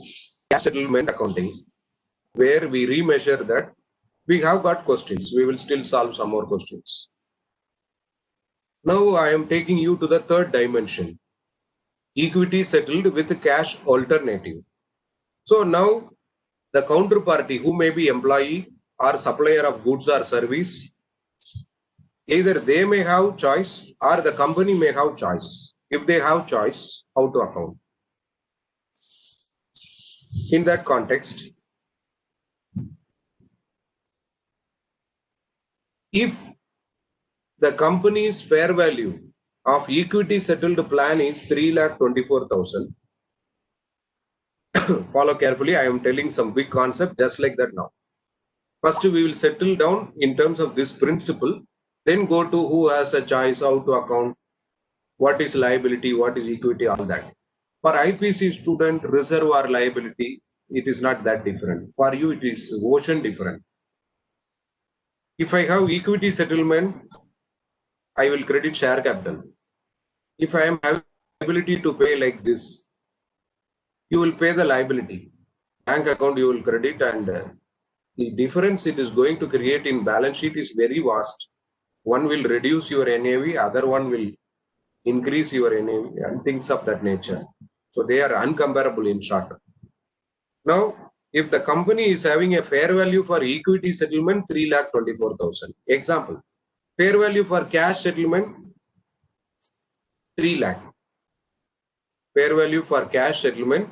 cash settlement accounting, where we remeasure that. We have got questions. We will still solve some more questions. Now I am taking you to the third dimension, equity settled with cash alternative. So now the counterparty, who may be employee or supplier of goods or service, either they may have choice or the company may have choice. If they have choice, how to account? In that context, if the company's fair value of equity settled plan is 3,24,000, follow carefully, I am telling some big concept just like that now. First we will settle down in terms of this principle, then go to who has a choice, how to account, what is liability, what is equity, all that. For IPC student, reservoir liability, it is not that different. For you, it is ocean different. If I have equity settlement, I will credit share capital. If I am having liability to pay like this, you will pay the liability. Bank account you will credit, and the difference it is going to create in balance sheet is very vast. One will reduce your NAV, other one will increase your NAV and things of that nature. So they are uncomparable in short. Now, if the company is having a fair value for equity settlement 3,24,000. Example, fair value for cash settlement 3 lakh. Fair value for cash settlement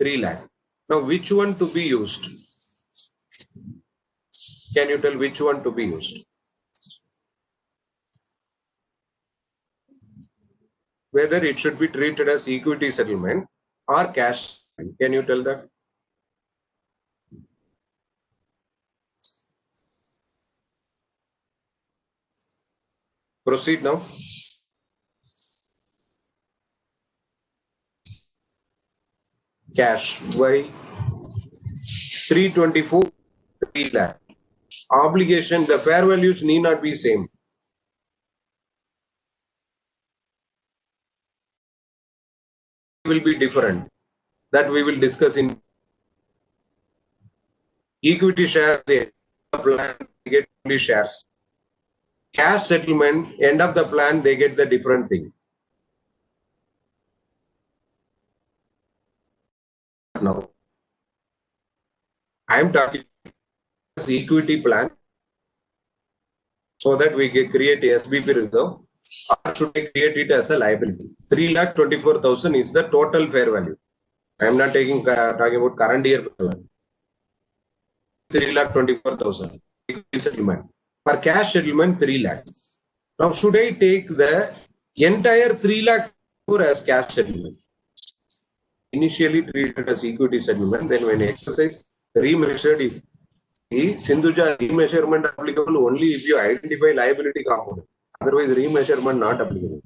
3 lakh. Now, which one to be used? Can you tell which one to be used? Whether it should be treated as equity settlement or cash. Can you tell that? Proceed now. Cash. Why? 324, 3 lakh. Obligation, the fair values need not be same. Will be different. That we will discuss in equity shares. The plan they get only shares. Cash settlement, end of the plan, they get the different thing. Now, I am talking as equity plan, so that we can create a SBP reserve, or should I create it as a liability? 3,24,000 is the total fair value. I am not talking about current year. 3,24,000 settlement. For cash settlement, 3 lakhs. Now, should I take the entire 3 lakh as cash settlement? Initially treated as equity settlement, then when exercise remeasured, if the Sindhuja remeasurement applicable only if you identify liability component, otherwise remeasurement not applicable.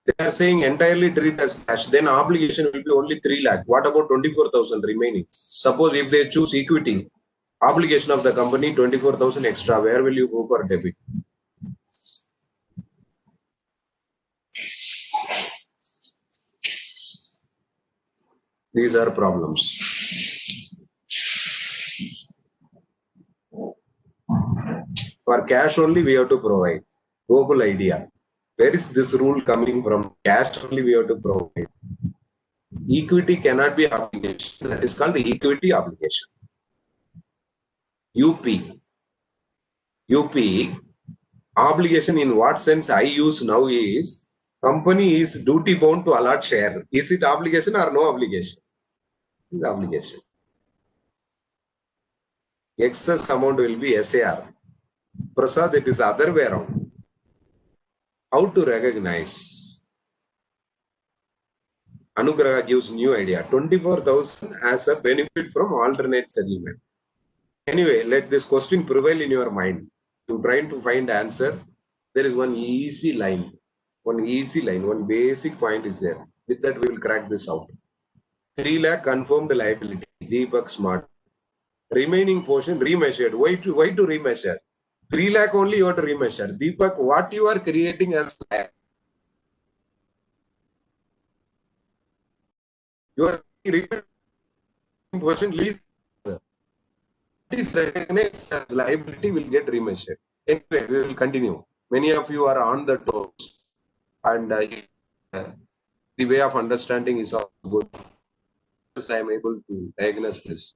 They are saying entirely treat as cash, then obligation will be only 3 lakh. What about 24,000 remaining? Suppose if they choose equity, obligation of the company 24,000 extra, where will you go for debit? These are problems. For cash only, we have to provide. Gokul idea. Where is this rule coming from? Cash only we have to provide. Equity cannot be obligation. That is called the equity obligation. UP. UP. Obligation in what sense I use now is company is duty bound to allot share. Is it obligation or no obligation? It is obligation. Excess amount will be SAR. Prasad, it is other way around. How to recognize? Anugraha gives new idea. 24,000 as a benefit from alternate settlement. Anyway, let this question prevail in your mind. You trying to find answer. There is one easy line. One basic point is there. With that, we will crack this out. 3 lakh confirmed liability. Deepak Smart. Remaining portion remeasured. Why to remeasure? 3 lakh only you have to remeasure. Deepak, what you are creating as slab? Your remaining portion lease is recognized as liability will get remeasured. Anyway, we will continue. Many of you are on the toes, and the way of understanding is also good. I am able to diagnose this.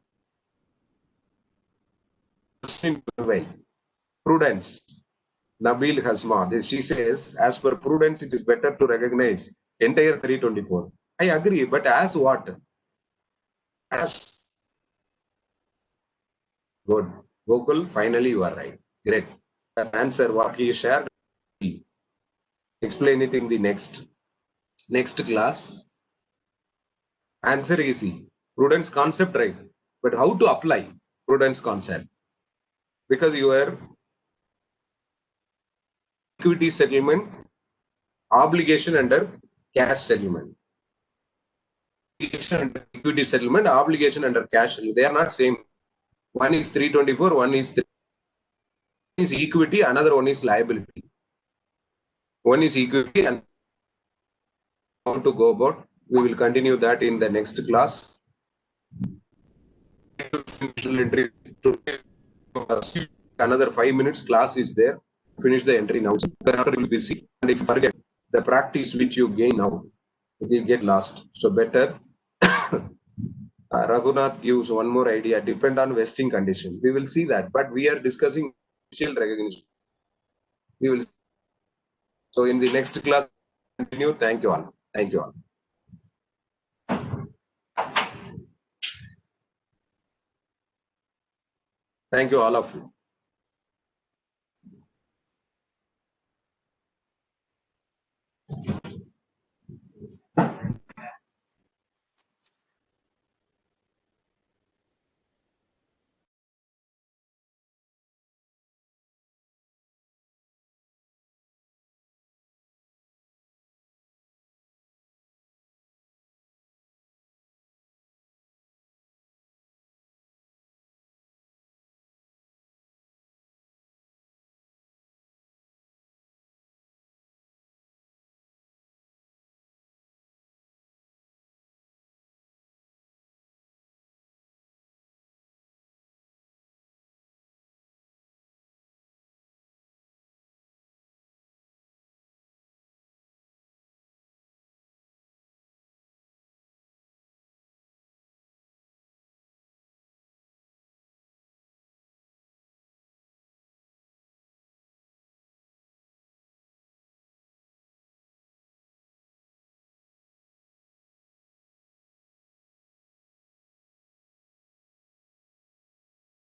Prudence. Nabil Hasma. She says, as per prudence, it is better to recognize entire 324. I agree, but as what? As good. Gokul, finally you are right. Great. Answer what he shared. Explain it in the next class. Answer easy. Prudence concept right. But how to apply prudence concept? Because your equity settlement, obligation under cash settlement. Equity settlement, obligation under cash settlement. They are not same. One is 324, one is equity, another one is liability. One is equity and how to go about. We will continue that in the next class. Another 5 minutes class is there. Finish the entry now. Thereafter you will be busy. And if you forget the practice which you gain now, it will get lost. So better. Raghunath gives one more idea. Depend on vesting condition. We will see that. But we are discussing facial recognition. We will. So in the next class, continue. Thank you all. Thank you all. Thank you all of you.